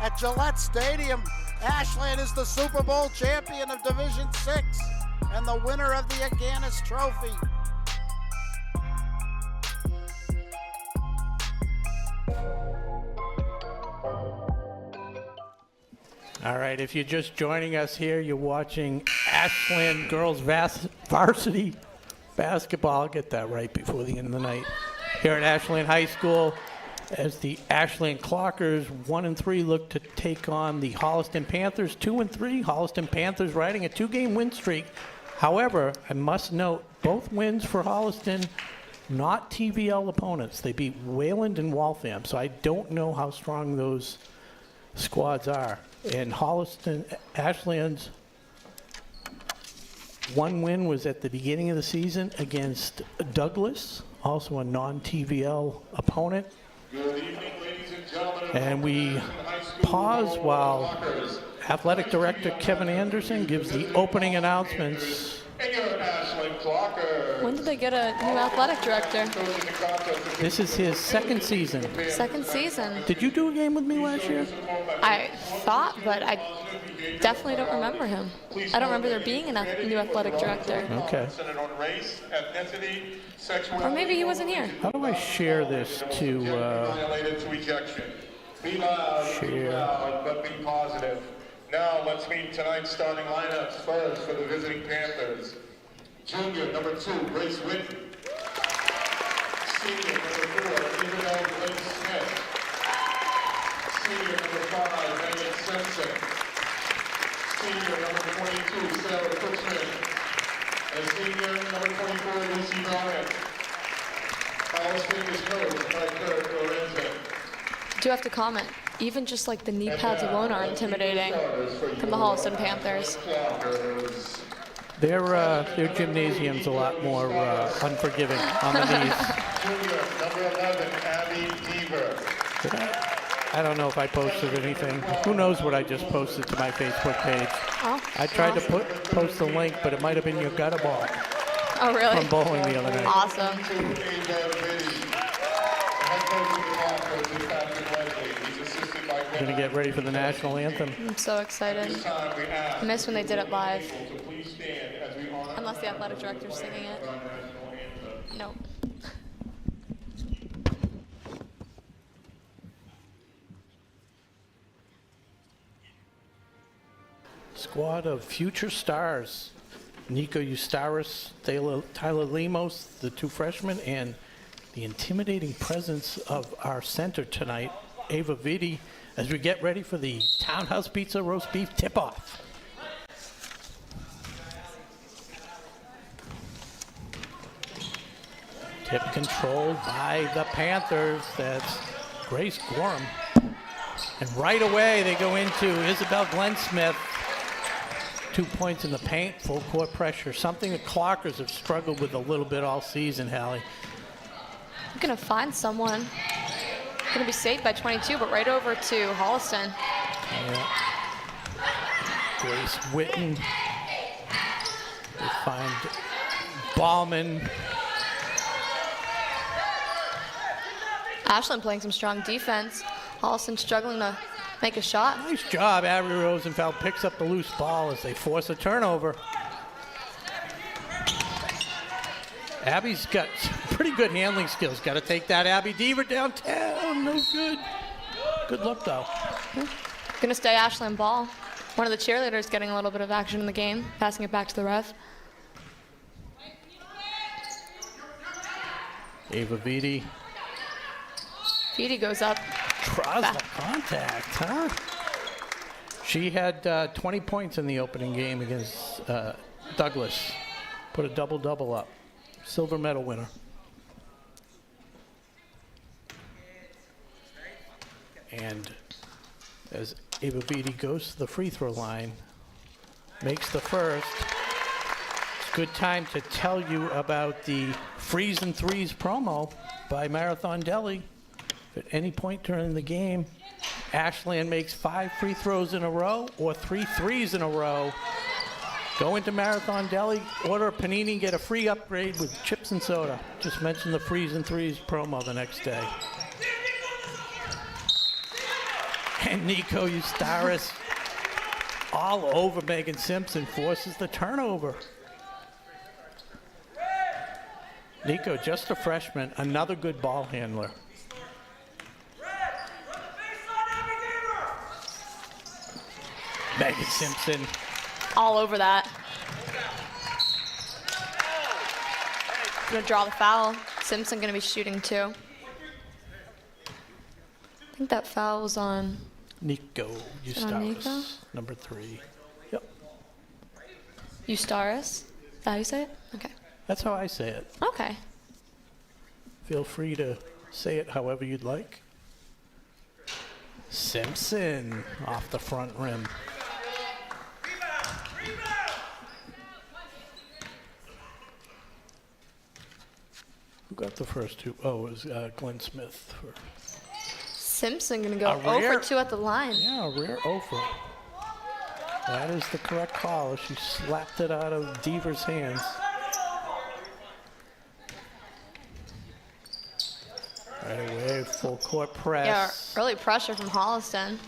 at Gillette Stadium. Ashland is the Super Bowl champion of Division VI and the winner of the Aganis Trophy. All right, if you're just joining us here, you're watching Ashland Girls Varsity Basketball. I'll get that right before the end of the night. Here at Ashland High School, as the Ashland Clockers 1-3 look to take on the Holliston Panthers 2-3. Holliston Panthers riding a 2-game win streak. However, I must note both wins for Holliston, not TVL opponents. They beat Wayland and Waltham, so I don't know how strong those squads are. And Holliston, Ashland's one win was at the beginning of the season against Douglas, also a non-TVL opponent. Good evening, ladies and gentlemen. And we pause while Athletic Director Kevin Anderson gives the opening announcements. When did they get a new athletic director? This is his second season. Second season. Did you do a game with me last year? I thought, but I definitely don't remember him. I don't remember there being a new athletic director. Okay. Or maybe he wasn't here. How do I share this to share? But be positive. Now let's meet tonight's starting lineups first for the visiting Panthers. Junior, number 2, Grace Whitten. Senior, number 4, Isabel Lynn Smith. Senior, number 5, Megan Simpson. Senior, number 22, Sarah Cushman. And senior, number 24, Lucy Bryant. Holliston is coached by Kurt Lorenzen. Do you have to comment? Even just like the knee pads alone are intimidating from the Holliston Panthers. Their gymnasium's a lot more unforgiving on the knees. Junior, number 11, Abby Deaver. I don't know if I posted anything. Who knows what I just posted to my Facebook page. Oh, I tried to post the link, but it might have been your gutter ball oh really? from bowling the other night. Awesome. We're going to get ready for the national anthem. I'm so excited. I miss when they did it live. Unless the athletic director's singing it. Nope. Squad of future stars. Nico Eustaris, Tyler Lemos, the 2 freshmen, and the intimidating presence of our center tonight, Ava Vitti, as we get ready for the Townhouse Pizza Roast Beef Tip-Off. Tip controlled by the Panthers. That's Grace Gorham. And right away they go into Isabel Glenn Smith. 2 points in the paint, full court pressure. Something the Clockers have struggled with a little bit all season, Hallie. I'm going to find someone. Going to be saved by 22, but right over to Holliston. Yeah. Grace Whitten. They find Ballman. Ashland playing some strong defense. Holliston struggling to make a shot. Nice job. Abby Rosenfeld picks up the loose ball as they force a turnover. Abby's got pretty good handling skills. Got to take that Abby Deaver downtown. No good. Good look, though. Going to stay Ashland ball. One of the cheerleaders getting a little bit of action in the game, passing it back to the ref. Ava Vitti. Vitti goes up. Tries the contact, huh? She had 20 points in the opening game against Douglas. Put a double-double up. Silver medal winner. And as Ava Vitti goes to the free throw line, makes the first. It's a good time to tell you about the Freeze and Threes promo by Marathon Deli. If at any point during the game, Ashland makes 5 free throws in a row or 3 threes in a row, go into Marathon Deli, order a panini, get a free upgrade with chips and soda. Just mention the Freeze and Threes promo the next day. And Nico Eustaris all over Megan Simpson, forces the turnover. Nico, just a freshman, another good ball handler. Megan Simpson. All over that. Gonna draw the foul. Simpson gonna be shooting too. I think that foul was on Nico Eustaris, number 3. Yep. Eustaris? Is that how you say it? Okay. That's how I say it. Okay. Feel free to say it however you'd like. Simpson off the front rim. Who got the first 2? Oh, it was Glenn Smith. Simpson gonna go 0 for 2 at the line. Yeah, a rare 0 for. That is the correct call. She slapped it out of Deaver's hands. Right away, full court press. Yeah, early pressure from Holliston.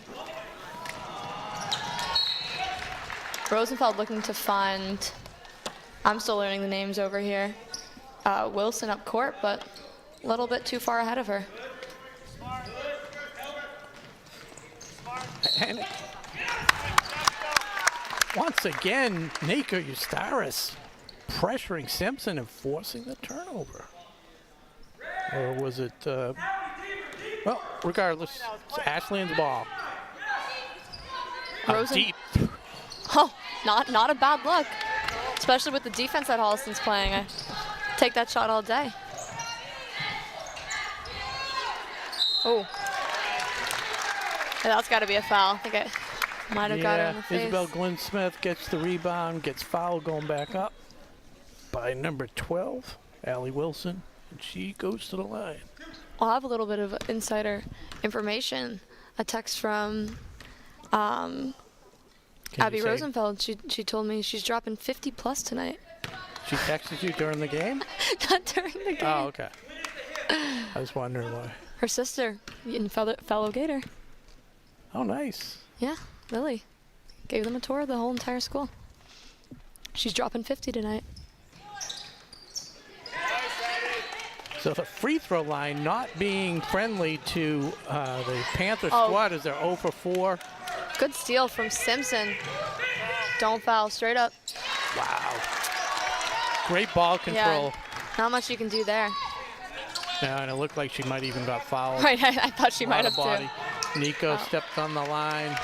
Rosenfeld looking to find, I'm still learning the names over here, Wilson up court, but a little bit too far ahead of her. And once again, Nico Eustaris pressuring Simpson and forcing the turnover. Or was it, well, regardless, it's Ashland's ball. Deep. Oh, not a bad look, especially with the defense that Holliston's playing. I take that shot all day. Oh. Yeah, that's got to be a foul. I think I might have got her in the face. Isabel Glenn Smith gets the rebound, gets fouled going back up by number 12, Allie Wilson, and she goes to the line. I'll have a little bit of insider information. A text from Abby Rosenfeld. She told me she's dropping 50 plus tonight. She texted you during the game? Not during the game. Oh, okay. I was wondering why. Her sister, and fellow Gator. Oh, nice. Yeah, Lily. Gave them a tour of the whole entire school. She's dropping 50 tonight. So the free throw line not being friendly to the Panther squad as they're 0 for 4. Good steal from Simpson. Don't foul, straight up. Wow. Great ball control. Yeah, not much you can do there. Yeah, and it looked like she might even got fouled. Right, I thought she might have too. Nico stepped on the line.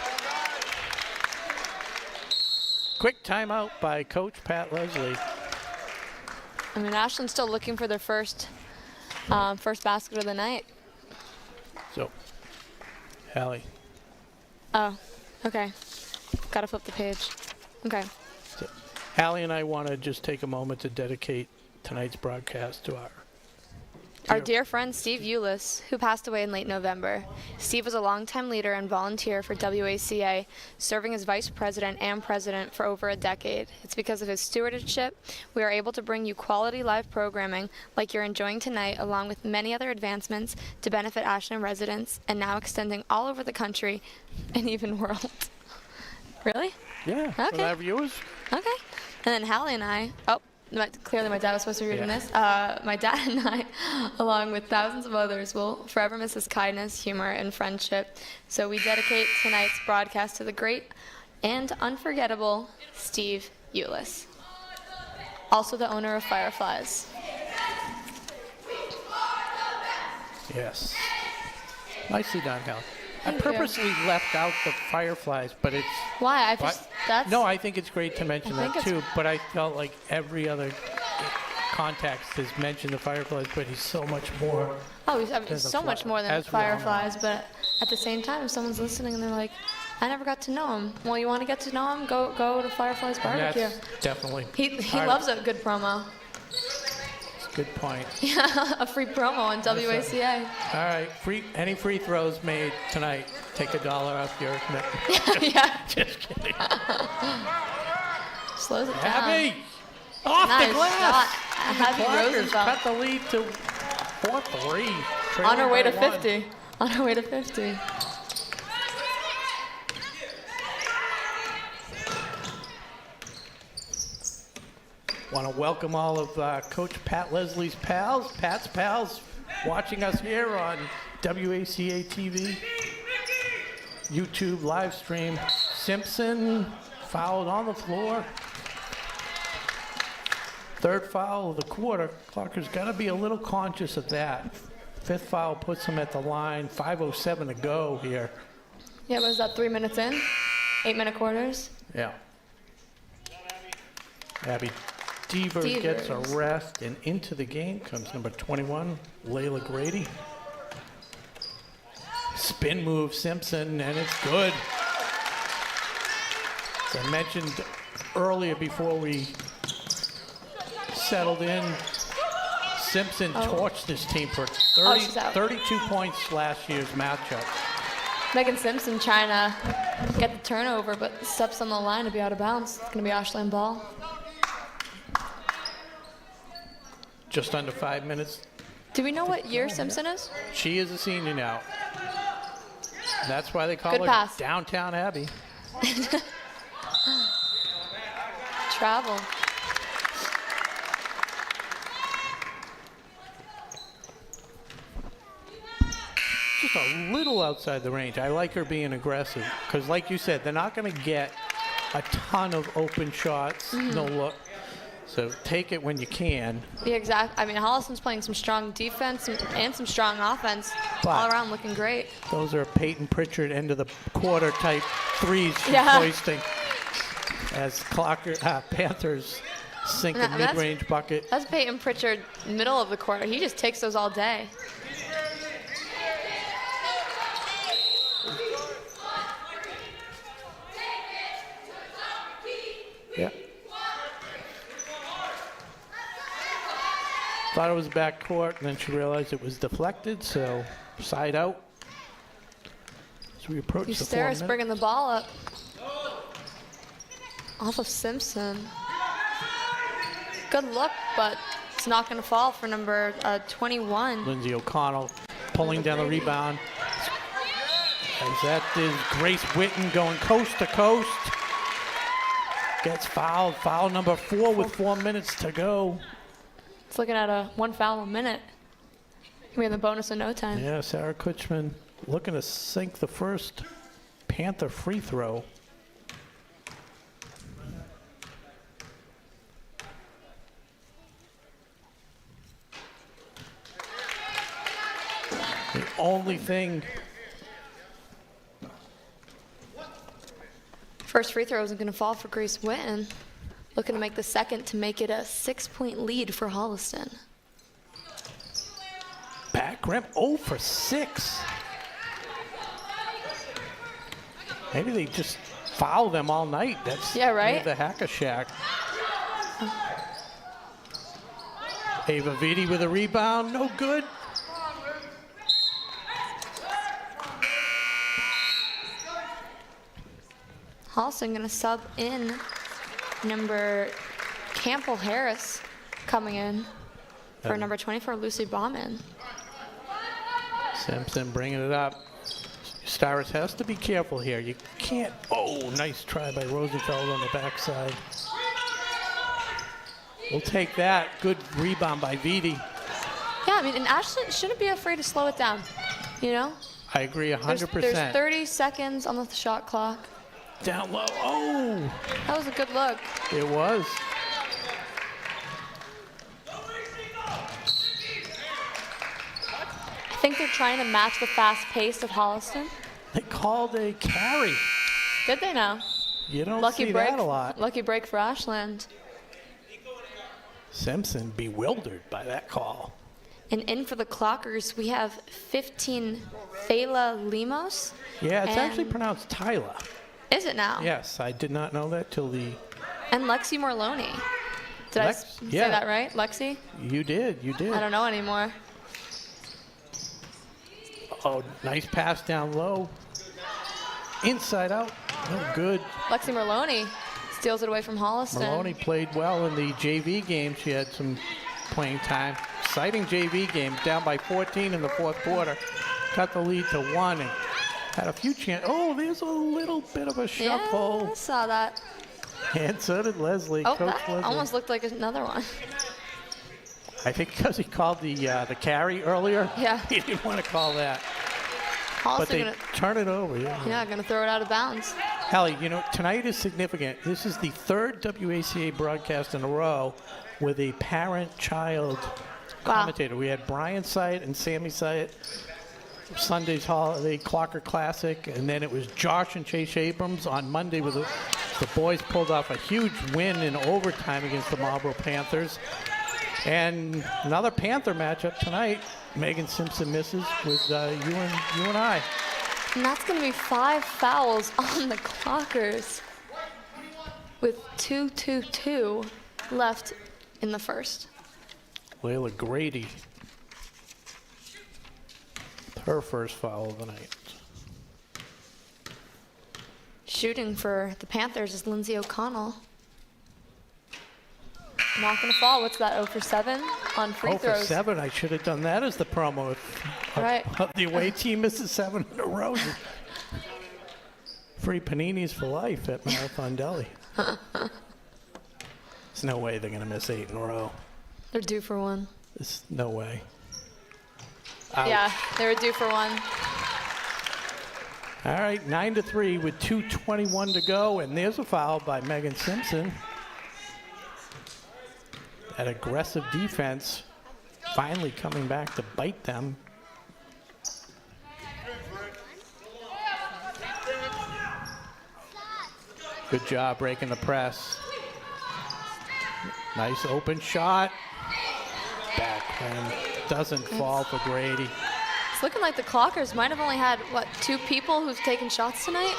Quick timeout by Coach Pat Leslie. I mean, Ashland's still looking for their first basket of the night. So, Hallie. Oh, okay. Gotta flip the page. Okay. So, Hallie and I want to just take a moment to dedicate tonight's broadcast to our dear friend Steve Eulis, who passed away in late November. Steve was a longtime leader and volunteer for WACA, serving as vice president and president for over a decade. It's because of his stewardship we are able to bring you quality live programming like you're enjoying tonight, along with many other advancements to benefit Ashland residents, and now extending all over the country and even world. Really? Yeah, okay. For our viewers. Okay. And then Hallie and I, clearly my dad was supposed to be reading this. My dad and I, along with thousands of others, will forever miss his kindness, humor, and friendship. So we dedicate tonight's broadcast to the great and unforgettable Steve Eulis, also the owner of Fireflies. Yes. Nicely done, Hal. I purposely left out the Fireflies, but it's... Why? No, I think it's great to mention that too, but I felt like every other context has mentioned the Fireflies, but he's so much more. Oh, I mean, so much more than Fireflies, but at the same time, if someone's listening and they're like, I never got to know him. Well, you want to get to know him? Go to Fireflies Barbecue. That's definitely. He loves a good promo. Good point. Yeah, a free promo on WACA. All right, any free throws made tonight, take $1 off your commitment. Yeah. Just kidding. Slows it down. Abby, off Nice the glass. Abby Rosenfeld. Cut the lead to 4-3. On her way to 50. On her way to 50. Want to welcome all of Coach Pat Leslie's pals, Pat's pals, watching us here on WACA-TV, YouTube live stream. Simpson fouled on the floor. Third foul of the quarter. Clarker's got to be a little conscious of that. Fifth foul puts him at the line. 5:07 to go here. Yeah, was that 3 minutes in? 8-minute quarters? Yeah. Abby Devers gets a rest, and into the game comes number 21, Layla Grady. Spin move, Simpson, and it's good. As I mentioned earlier before we settled in, Simpson torched this team for 32 points last year's matchup. Megan Simpson trying to get the turnover, but steps on the line to be out of bounds. It's going to be Ashland ball. Just under 5 minutes. Do we know what year Simpson is? She is a senior now. That's why they call Good her pass. Downtown Abby. Travel. Just a little outside the range. I like her being aggressive because, like you said, they're not going to get a ton of open shots, no look. So take it when you can. Yeah, exactly. I mean, Holliston's playing some strong defense and some strong offense. All around looking great. Those are Peyton Pritchard end of the quarter type threes she's hoisting as Panthers sink a mid-range bucket. That's Peyton Pritchard middle of the quarter. He just takes those all day. Yeah. Thought it was backcourt, and then she realized it was deflected, so side out. So we approach the 4 minutes. Bringing the ball up. Off of Simpson. Good look, but it's not going to fall for number 21. Lindsay O'Connell pulling down the rebound. As that is Grace Witten going coast to coast. Gets fouled. Foul number 4 with 4 minutes to go. It's looking at a 1 foul a minute. We're in the bonus in no time. Yeah, Sarah Kutchman looking to sink the first Panther free throw. The only thing. First free throw isn't going to fall for Grace Witten. Looking to make the second to make it a 6-point lead for Holliston. Back rim 0 for 6. Maybe they just foul them all night. That's right. The Hack-a-Shack. Ava Vitti with a rebound, no good. Holliston going to sub in number Campbell Harris coming in for number 24, Lucy Bauman. Simpson bringing it up. Starris has to be careful here. You can't. Oh, nice try by Rosenfeld on the backside. We'll take that. Good rebound by Vitti. Yeah, I mean, and Ashland shouldn't be afraid to slow it down, you know? I agree 100%. There's 30 seconds on the shot clock. Down low. Oh! That was a good look. It was. I think they're trying to match the fast pace of Holliston. They called a carry. Did they now? You don't see that a lot. Lucky break for Ashland. Simpson bewildered by that call. And in for the Clockers, we have 15, Thela Lemos. Yeah, it's actually pronounced Tyler. Is it now? Yes, I did not know that till the... And Lexi Morloni. Did I say that right? Lexi? You did. I don't know anymore. Oh, nice pass down low. Inside out. No good. Lexi Morloni steals it away from Holliston. Morloni played well in the JV game. She had some playing time. Exciting JV game. Down by 14 in the fourth quarter. Cut the lead to 1 and had a few chances. Oh, there's a little bit of a shuffle. Yeah, I saw that. And so did Leslie. Oh, Coach that Leslie. almost looked like another one. I think because he called the carry earlier. Yeah. He didn't want to call that. But Holliston they gonna, turn it over, yeah. gonna throw it out of bounds. Hallie, tonight is significant. This is the third WACA broadcast in a row with a parent-child commentator. We had Brian Syatt and Sammy Syatt, Sunday's Holiday Clocker Classic, and then it was Josh and Chase Abrams on Monday with the boys pulled off a huge win in overtime against the Marlboro Panthers. And another Panther matchup tonight. Megan Simpson misses with you and I. And that's going to be 5 fouls on the Clockers with 2:22 left in the first. Layla Grady. Her first foul of the night. Shooting for the Panthers is Lindsay O'Connell. Not going to fall. What's that, 0 for 7 on free 0 throws? for 7. I should have done that as the promo. Right. The away team misses 7 in a row. Free paninis for life at Marathon Deli. There's no way they're going to miss 8 in a row. They're due for one. There's no way. Ouch. Yeah, they were due for one. All right, 9-3 with 2:21 to go, and there's a foul by Megan Simpson. That aggressive defense finally coming back to bite them. Good job breaking the press. Nice open shot. Backhand doesn't fall for Grady. It's looking like the Clockers might have only had, 2 people who've taken shots tonight?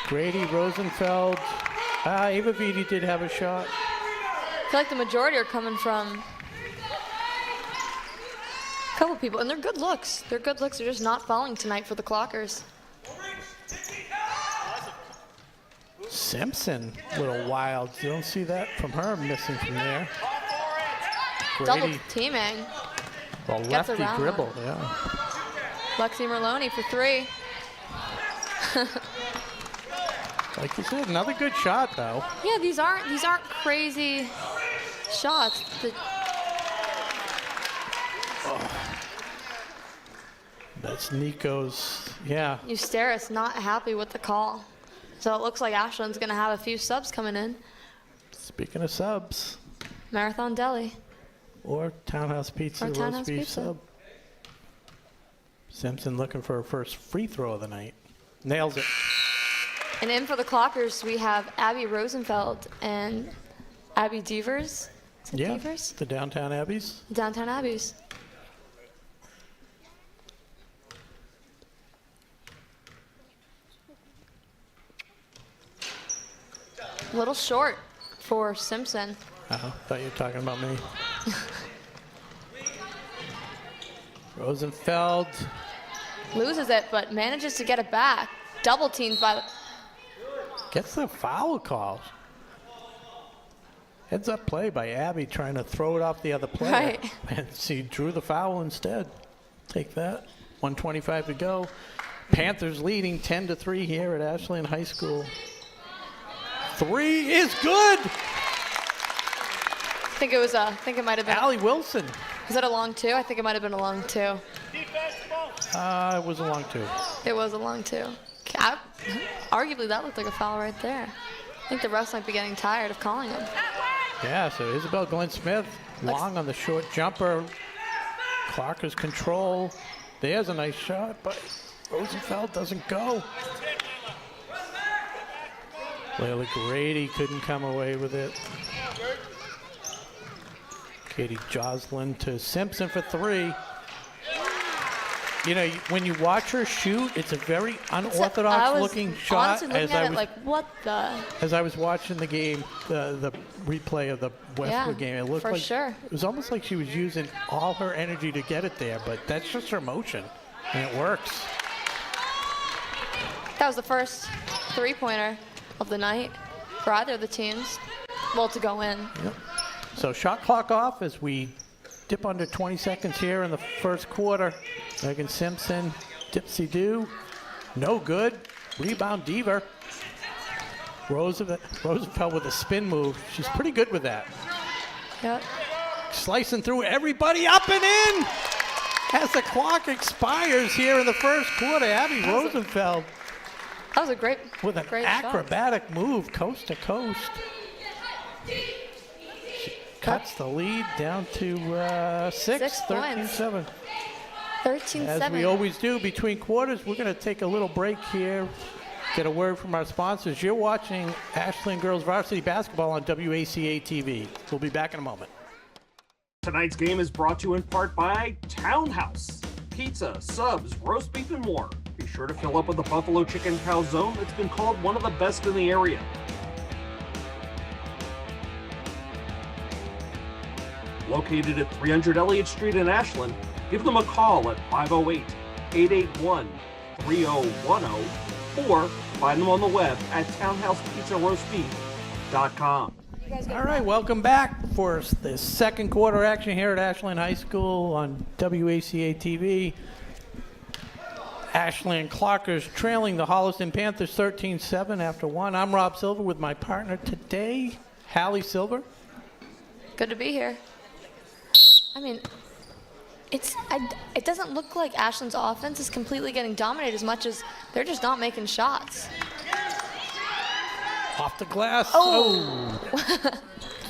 Grady, Rosenfeld. Ava Vitti did have a shot. I feel like the majority are coming from a couple people, and they're good looks. They're good looks. They're just not falling tonight for the Clockers. Simpson, a little wild. You don't see that from her missing from there. Double Grady, teaming. a Gets lefty around dribble, one. yeah. Lexi Merloni for 3. Like you said, another good shot though. Yeah, these aren't crazy shots. That's Nico's, yeah. Eustaris not happy with the call. So it looks like Ashland's going to have a few subs coming in. Speaking of subs, Marathon Deli. or Townhouse Pizza, Or roast Townhouse beef Pizza. sub. Simpson looking for her first free throw of the night. Nails it. And in for the Clockers, we have Abby Rosenfeld and Abby Devers. Is it Yeah, Devers? the Downtown Abbeys. Downtown Abbeys. A little short for Simpson. Oh, thought you were talking about me. Rosenfeld. Loses it, but manages to get it back. Double teamed by the... Gets the foul call. Heads up play by Abby trying to throw it off the other player. Right. And she drew the foul instead. Take that. 1:25 to go. Panthers leading 10-3 here at Ashland High School. 3 is good. I think it might have been... Allie Wilson. Was that a long 2? I think it might have been a long 2. It was a long 2. It was a long 2. Arguably, that looked like a foul right there. I think the refs might be getting tired of calling them. Yeah, so Isabel Glenn Smith, long on the short jumper. Clockers control. There's a nice shot, but Rosenfeld doesn't go. Layla Grady couldn't come away with it. Katie Joslin to Simpson for 3. You know, when you watch her shoot, it's a very unorthodox looking shot. Honestly looking at it like, what the? As I was watching the game, the replay of the Westwood game, it looked for like sure. it was almost like she was using all her energy to get it there, but that's just her motion, and it works. That was the first 3-pointer of the night for either of the teams. Well, to go in. Yep. So shot clock off as we dip under 20 seconds here in the first quarter. Megan Simpson, dipsy-do, no good. Rebound, Deaver. Rosenfeld with a spin move. She's pretty good with that. Yep. Slicing through everybody, up and in! As the clock expires here in the first quarter, Abby Rosenfeld That was a great with an great acrobatic move, coast to coast. She cuts the lead down to 6 13-7. 13-7. As we always do between quarters, we're going to take a little break here, get a word from our sponsors. You're watching Ashland Girls Varsity Basketball on WACA-TV. We'll be back in a moment. Tonight's game is brought to you in part by Townhouse. Pizza, subs, roast beef, and more. Be sure to fill up with the Buffalo Chicken Calzone that's been called one of the best in the area. Located at 300 Elliott Street in Ashland, give them a call at 508-881-3010 or find them on the web at townhousepizzaroastbeef.com. All right, welcome back for the second quarter action here at Ashland High School on WACA-TV. Ashland Clockers trailing the Holliston Panthers 13-7 after one. I'm Rob Silver with my partner today, Hallie Silver. Good to be here. I mean, it doesn't look like Ashland's offense is completely getting dominated as much as they're just not making shots. Off the glass. Oh.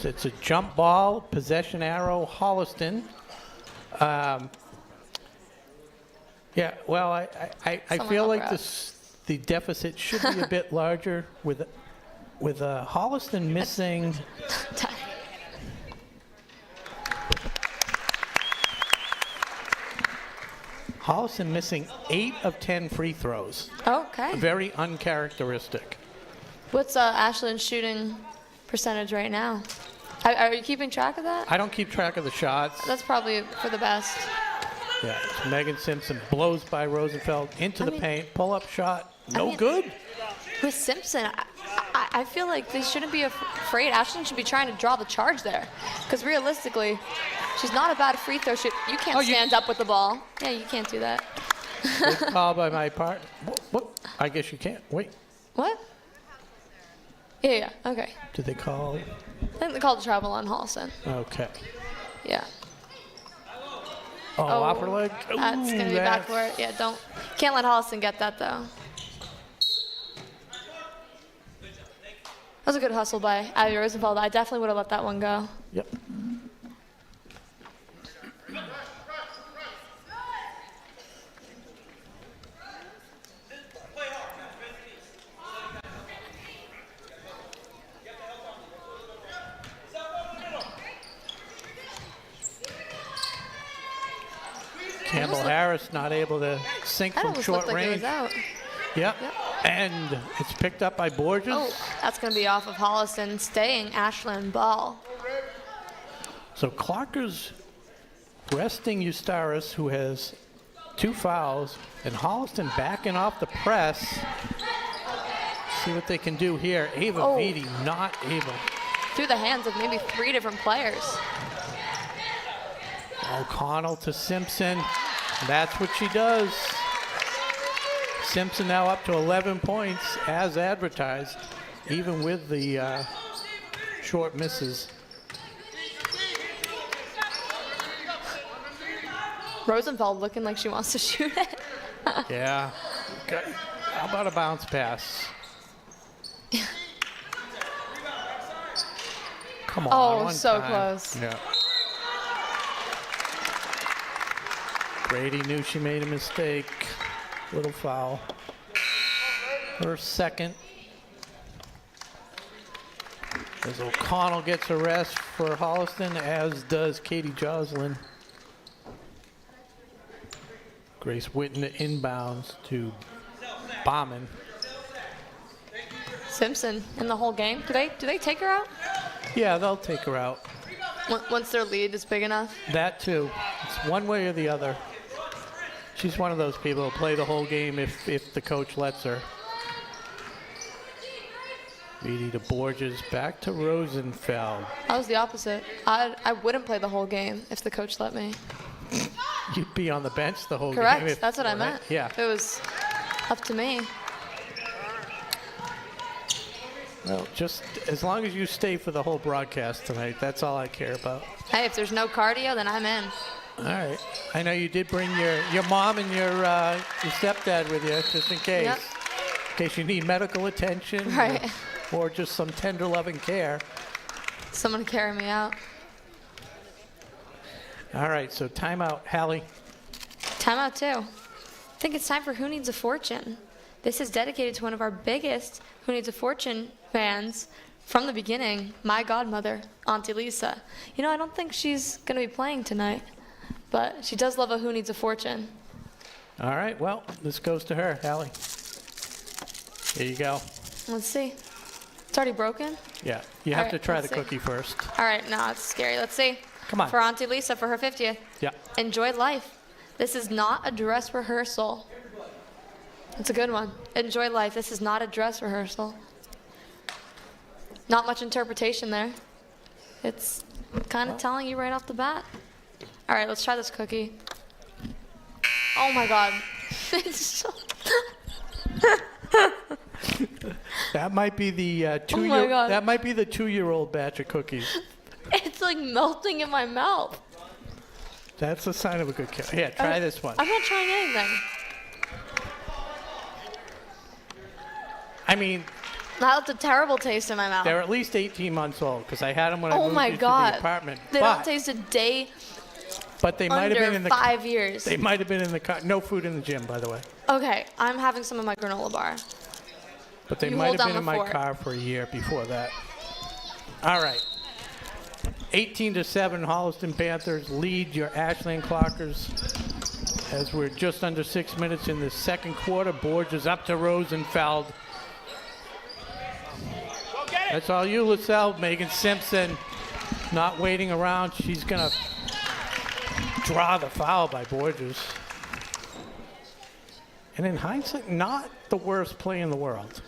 It's a jump ball, possession arrow, Holliston. Yeah, well, I feel like the deficit should be a bit larger with Holliston missing. Holliston missing 8 of 10 free throws. Okay. Very uncharacteristic. What's Ashland's shooting percentage right now? Are you keeping track of that? I don't keep track of the shots. That's probably for the best. Yeah, Megan Simpson blows by Rosenfeld into the paint. Pull-up shot, no good. With Simpson, I feel like they shouldn't be afraid. Ashland should be trying to draw the charge there. Because realistically, she's not a bad free throw shooter. You can't stand up with the ball. Yeah, you can't do that. Good call by my part. What? I guess you can't. Wait. What? Yeah, okay. Did they call? I think they called the travel on Holliston. Okay. Yeah. Oh, upper leg. That's going to be backcourt. Yeah, can't let Holliston get that, though. That was a good hustle by Abby Rosenfeld. I definitely would have let that one go. Yep. Campbell Harris not able to sink from short range. It was out. Yep. And it's picked up by Borges. Oh, that's going to be off of Holliston, staying Ashland ball. So Clockers resting Eustaris, who has 2 fouls, and Holliston backing off the press. See what they can do here. Ava Vitti not able. Through the hands of maybe 3 different players. O'Connell to Simpson. That's what she does. Simpson now up to 11 points as advertised, even with the short misses. Rosenfeld looking like she wants to shoot it. Yeah. Okay. How about a bounce pass? Come on. Oh, so close. Yeah. Brady knew she made a mistake. Little foul. Her second. As O'Connell gets a rest for Holliston, as does Katie Joslin. Grace Witten inbounds to Bauman. Simpson in the whole game. Do they take her out? Yeah, they'll take her out. Once their lead is big enough? That too. It's one way or the other. She's one of those people who'll play the whole game if the coach lets her. Vitti to Borges, back to Rosenfeld. I was the opposite. I wouldn't play the whole game if the coach let me. You'd be on the bench the whole game. Correct. That's what I meant. Yeah. If it was up to me. Well, just as long as you stay for the whole broadcast tonight, that's all I care about. Hey, if there's no cardio, then I'm in. All right. I know you did bring your mom and your stepdad with you, just in case. Yep. In case you need medical attention. Right. Or just some tender loving care. Someone to carry me out. All right, so timeout, Hallie. Timeout 2. I think it's time for Who Needs a Fortune. This is dedicated to one of our biggest Who Needs a Fortune fans from the beginning, my godmother, Auntie Lisa. You know, I don't think she's going to be playing tonight, but she does love a Who Needs a Fortune. All right, well, this goes to her, Hallie. Here you go. Let's see. It's already broken? Yeah, you have All to right, try the let's see. cookie first. All right, no, it's scary. Let's see. Come on. For Auntie Lisa for her 50th. Yeah. Enjoy life. This is not a dress rehearsal. It's a good one. Enjoy life. This is not a dress rehearsal. Not much interpretation there. It's kind of telling you right off the bat. All right, let's try this cookie. Oh my God. It's so That might be the my God. That might be the 2-year-old batch of cookies. it's like melting in my mouth. That's a sign of a good kid. Here, try this one. I'm not trying anything. I mean, That left a terrible taste in my mouth. they're at least 18 months old because I had them when I Oh moved my into God. the apartment. They don't taste a day But they might have been under in the 5 years. They might have been in the car. No food in the gym, by the way. Okay, I'm having some of my granola bar. But they You might hold have down been in the my fort. car for a year before that. All right. 18-7, Holliston Panthers lead your Ashland Clockers as we're just under 6 minutes in the second quarter. Borges up to Rosenfeld. That's all you, Lisselle. Megan Simpson not waiting around. She's going to draw the foul by Borges. And in hindsight, not the worst play in the world.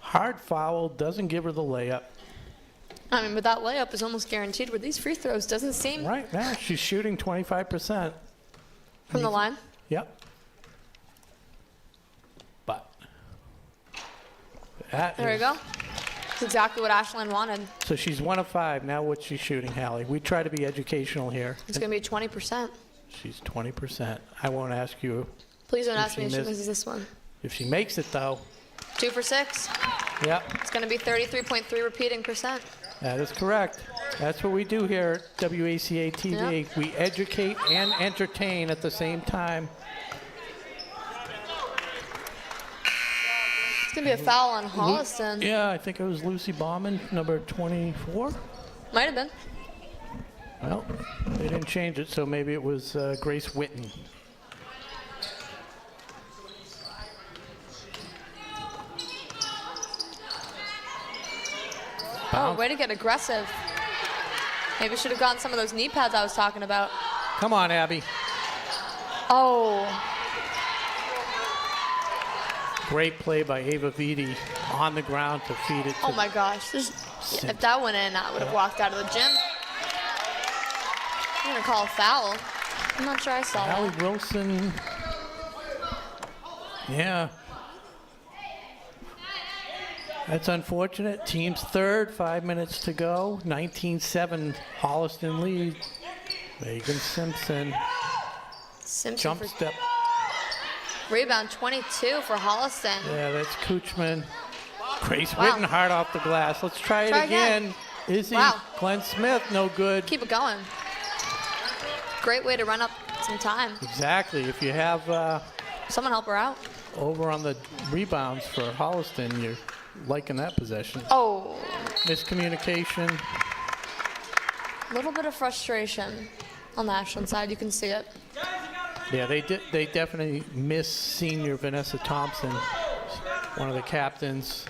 Hard foul, doesn't give her the layup. I mean, but that layup is almost guaranteed. With these free throws, doesn't seem Right now, she's shooting 25%. from the line. Yep. But that There we is- go. That's exactly what Ashland wanted. So she's 1 of 5. Now what's she shooting, Hallie? We try to be educational here. It's going to be 20%. She's 20%. I won't ask you Please don't If ask me she if she missed- misses this one. if she makes it, though. 2 for 6. Yep, It's going to be 33.3 repeating percent. that is correct. That's what we do here at WACA-TV. Yep. We educate and entertain at the same time. It's going to be a foul on Holliston. Yeah, I think it was Lucy Bauman, number 24. Might have been. Well, they didn't change it, so maybe it was Grace Witten. Oh, way to get aggressive. Maybe should have gotten some of those knee pads I was talking about. Come on, Abby. Oh, Great play by Ava Vitti on the ground to feed it to oh my gosh. If that went in, I would have walked out of the gym. I'm going to call a foul. I'm not sure I saw Allie that. Wilson. Yeah. That's unfortunate. Team's third, 5 minutes to go. 19-7, Holliston lead. Megan Simpson, Simpson jump for step. rebound 22 for Holliston. Yeah, that's Kuchman. Grace Wow. Witten hard off the glass. Let's try it Try again. again. Izzy, Wow. Glenn Smith, no good. Keep it going. Great way to run up some time. Exactly. If you have Someone help her out. over on the rebounds for Holliston, you're liking that possession. Oh, Miscommunication. a little bit of frustration on the Ashland side. You can see it. Yeah, they definitely miss senior Vanessa Thompson, one of the captains,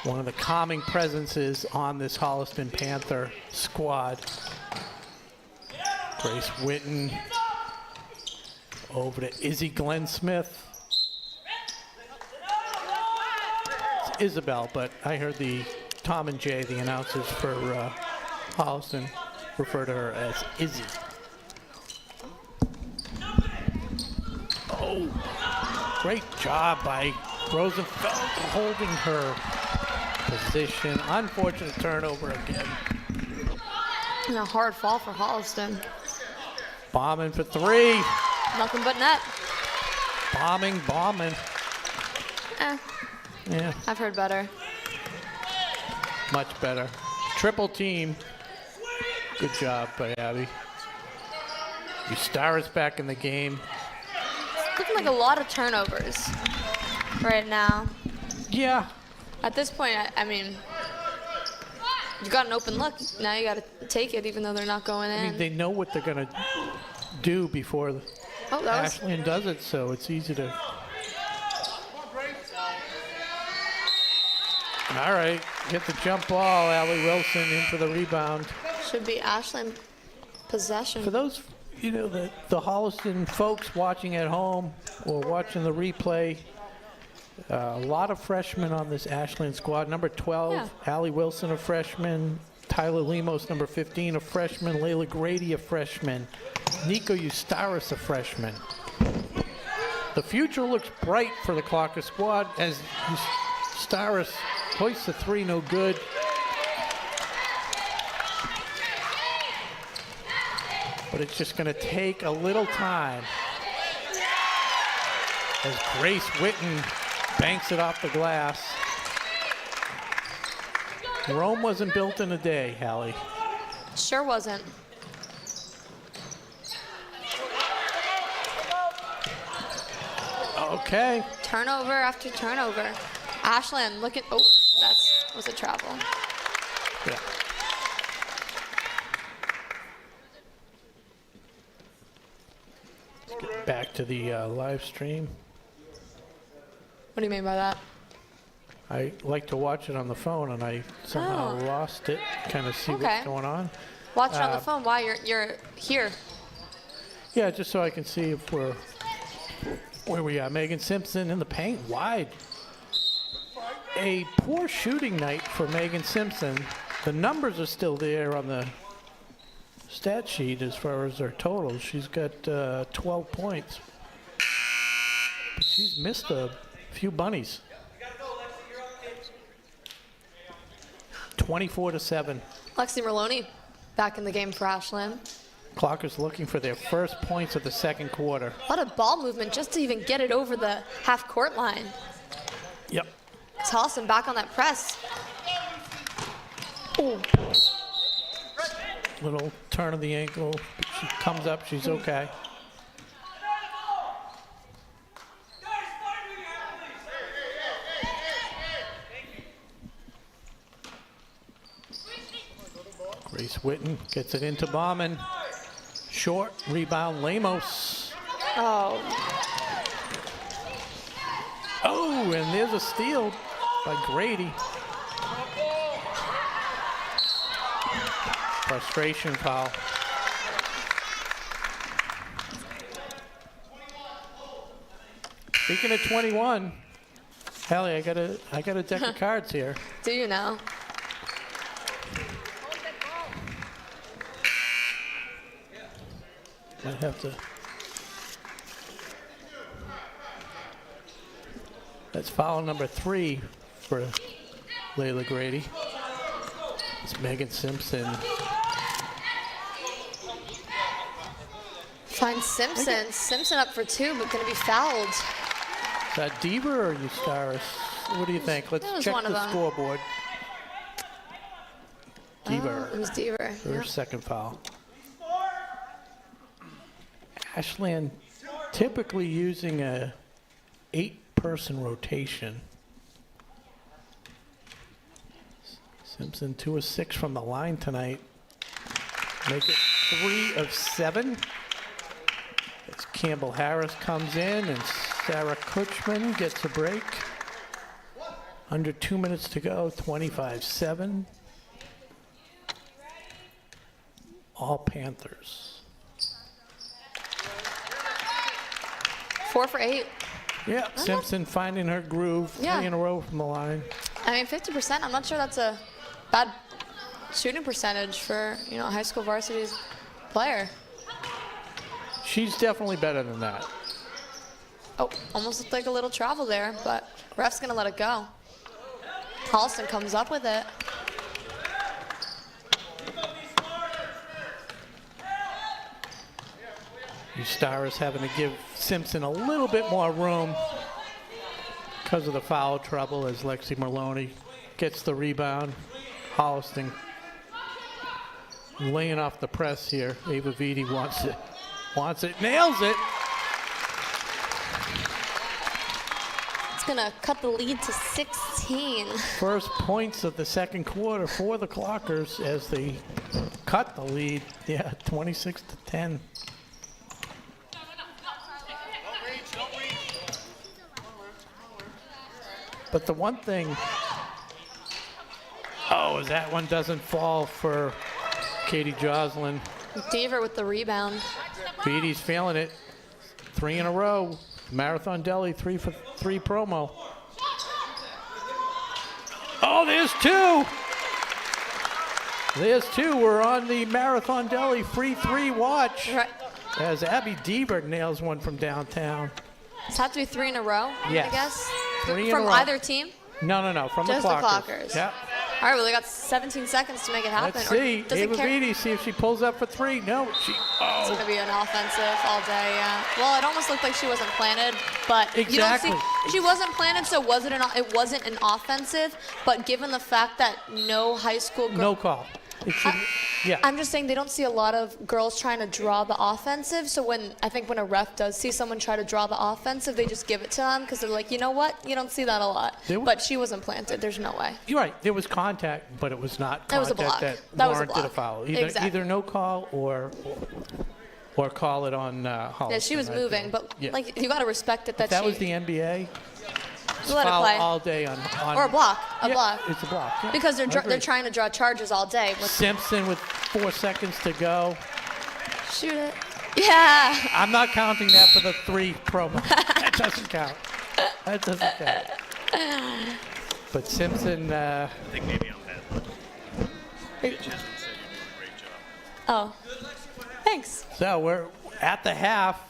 one of the calming presences on this Holliston Panther squad. Grace Witten over to Izzy Glenn Smith. It's Isabel, but I heard the Tom and Jay, the announcers for Holliston, refer to her as Izzy. Oh, great job by Rosenfeld holding her position. Unfortunate turnover again. And a hard fall for Holliston. Bombing for three. Nothing but net. Bombing. Yeah, I've heard better. much better. Triple team. Good job by Abby. Ustara's back in the game. Looking like a lot of turnovers right now. Yeah. At this point, I mean, you got an open look. Now you got to take it, even though they're not going in. I mean, they know what they're going to do before Ashland does it, so it's easy to... All right, get the jump ball. Allie Wilson in for the rebound. Should be Ashland possession. For those, the Holliston folks watching at home or watching the replay, a lot of freshmen on this Ashland squad. Number 12, Allie Wilson, a freshman. Tyler Lemos, number 15, a freshman. Layla Grady, a freshman. Nico Ustaris, a freshman. The future looks bright for the Clocker squad as Ustaris hoists the three, no good. But it's just going to take a little time as Grace Witten banks it off the glass. Rome wasn't built in a day, Hallie. Sure wasn't. Okay. Turnover after turnover. Ashland looking, oh, that was a travel. Yeah. Let's get back to the live stream. What do you mean by that? I like to watch it on the phone, and I somehow lost it. Kind of see what's going on. Watch it on the phone while you're here. Yeah, just so I can see if we're where we are. Megan Simpson in the paint, wide. A poor shooting night for Megan Simpson. The numbers are still there on the stat sheet as far as her totals. She's got 12 points, but she's missed a few bunnies. 24-7. Lexi Merloni back in the game for Ashland. Clockers looking for their first points of the second quarter. A lot of ball movement just to even get it over the half-court line. Yep. Holliston back on that press. Ooh. Little turn of the ankle. She comes up, she's okay. Grace Witten gets it into Bauman. Short rebound, Lemos. Oh. Oh, and there's a steal by Grady. Frustration foul. Speaking of 21, Hallie, I got a deck of cards here. Do you now? Might have to. That's foul number 3 for Layla Grady. It's Megan Simpson. Find Simpson. Simpson up for 2, but going to be fouled. Is that Deaver or Ustaris? What do you think? Let's check the scoreboard. Deaver. It was Deaver. Her second foul. Ashland typically using a 8-person rotation. Simpson 2 of 6 from the line tonight. Make it 3 of 7. As Campbell Harris comes in and Sarah Kutchman gets a break. Under 2 minutes to go, 25-7. All Panthers. 4 for 8. Yeah, Simpson finding her groove. 3 in a row from the line. I mean, 50%, I'm not sure that's a bad shooting percentage for, a high school varsity player. She's definitely better than that. Oh, almost looked like a little travel there, but ref's going to let it go. Holliston comes up with it. Stars having to give Simpson a little bit more room because of the foul trouble as Lexi Merloni gets the rebound. Holliston laying off the press here. Ava Vitti wants it, nails it. It's going to cut the lead to 16. First points of the second quarter for the Clockers as they cut the lead. Yeah, 26-10. But the one thing, is that one doesn't fall for Katie Joslin. Deaver with the rebound. Beatty's feeling it. 3 in a row. Marathon Deli, 3 for 3 promo. Oh, there's 2. There's 2. We're on the Marathon Deli free 3 watch. Right. As Abby Deaver nails one from downtown. Does it have to be 3 in a row, Yes. I guess? 3 in From a row. either team? No, from Just the the Clockers. Clockers. Yep. All right, well, they got 17 seconds to make it happen. Let's Or see. does it Ava care? Vitti, see if she pulls up for 3. No, It's going to be an offensive all day, yeah. Well, it almost looked like she wasn't planted, but Exactly. you don't see, she wasn't planted, so it wasn't an offensive, but given the fact that no high school girl... no call. It should, yeah. I'm just saying they don't see a lot of girls trying to draw the offensive, so I think when a ref does see someone try to draw the offensive, they just give it to them because they're like, you know what? You don't see that a lot. But she wasn't planted. There's no way. You're right. There was contact, but it was not That was a contact block. that That was a warranted a block. foul. Exactly. Either no call or call it on Holliston. Yeah, she was I moving, think. but Yeah. like you got to respect it If that she was the NBA. let it Foul play. all day on Or a block. A Yeah, block. It's a block. Yeah. Because I they're agree. trying to draw charges all day. Simpson with 4 seconds to go. Shoot it. Yeah. I'm not counting that for the 3 promo. That doesn't count. That doesn't count. But Simpson. I think maybe I'm bad. Chesney said you're doing a great job. Oh. Thanks. So we're at the half.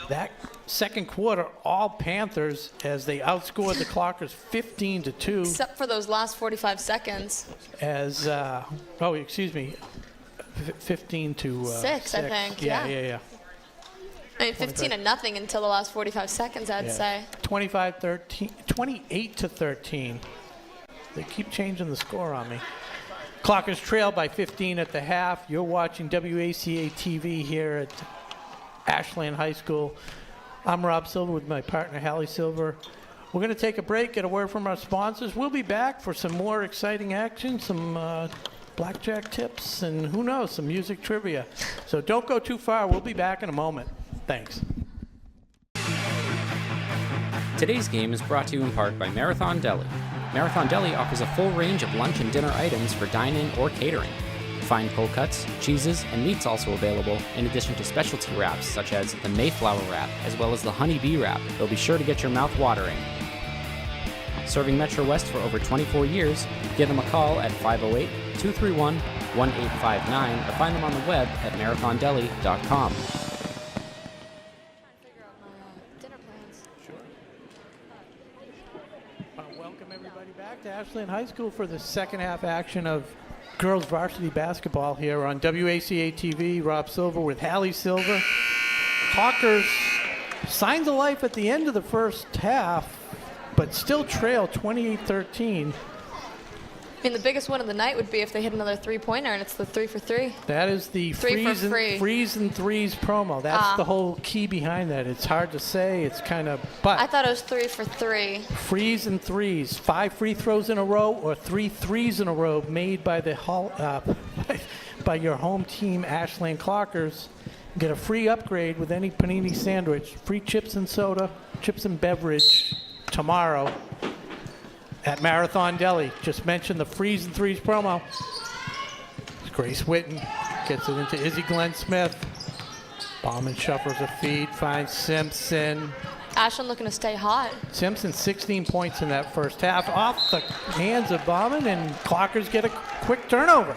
That second quarter, all Panthers as they outscored the Clockers 15-2. Except for those last 45 seconds. As 15 to 6, I think. Yeah. I mean, 15-0 until the last 45 seconds, I'd say. 28-13. They keep changing the score on me. Clockers trail by 15 at the half. You're watching WACA-TV here at Ashland High School. I'm Rob Silver with my partner, Hallie Silver. We're going to take a break, get a word from our sponsors. We'll be back for some more exciting action, some blackjack tips, and who knows, some music trivia. So don't go too far. We'll be back in a moment. Thanks. Today's game is brought to you in part by Marathon Deli. Marathon Deli offers a full range of lunch and dinner items for dine-in or catering. Fine cold cuts, cheeses, and meats also available, in addition to specialty wraps such as the Mayflower wrap, as well as the Honey Bee wrap. They'll be sure to get your mouth watering. Serving Metro West for over 24 years, give them a call at 508-231-1859 or find them on the web at marathondeli.com. Welcome everybody back to Ashland High School for the second half action of girls varsity basketball here on WACA-TV. Rob Silver with Hallie Silver. Hawkers signs of life at the end of the first half, but still trail 28-13. I mean, the biggest win of the night would be if they hit another three-pointer, and it's the 3 for 3. That is the 3 for free. freeze and threes promo. That's the whole key behind that. It's hard to say. It's kind of, but I thought it was 3 for 3. freeze and threes, 5 free throws in a row or 3 threes in a row made by the by your home team, Ashland Clockers. Get a free upgrade with any panini sandwich, free chips and soda, chips and beverage tomorrow at Marathon Deli. Just mention the freeze and threes promo. Grace Witten gets it into Izzy Glenn Smith. Bauman shuffles a feed, finds Simpson. Ashland looking to stay hot. Simpson 16 points in that first half off the hands of Bauman, and Clockers get a quick turnover.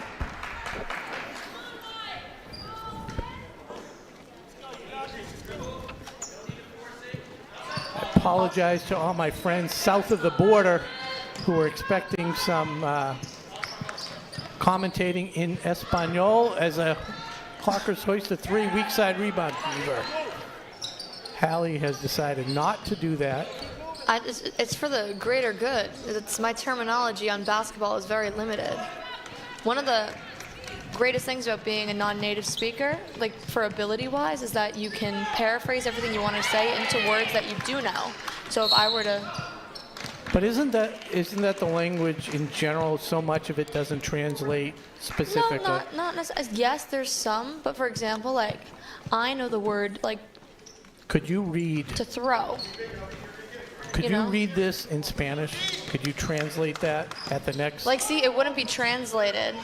apologize to all my friends south of the border who are expecting some commentating in Espanol as a Clockers hoist a 3 weak side rebound fever. Hallie has decided not to do that. It's for the greater good. My terminology on basketball is very limited. One of the greatest things about being a non-native speaker, like for ability-wise, is that you can paraphrase everything you want to say into words that you do know. So if I were to... But isn't that the language in general? So much of it doesn't translate specifically. No, not necessarily. Yes, there's some, but for example, like I know the word like. Could you read? To throw. Could you read this in Spanish? Could you translate that at the next? Like, see, it wouldn't be translated.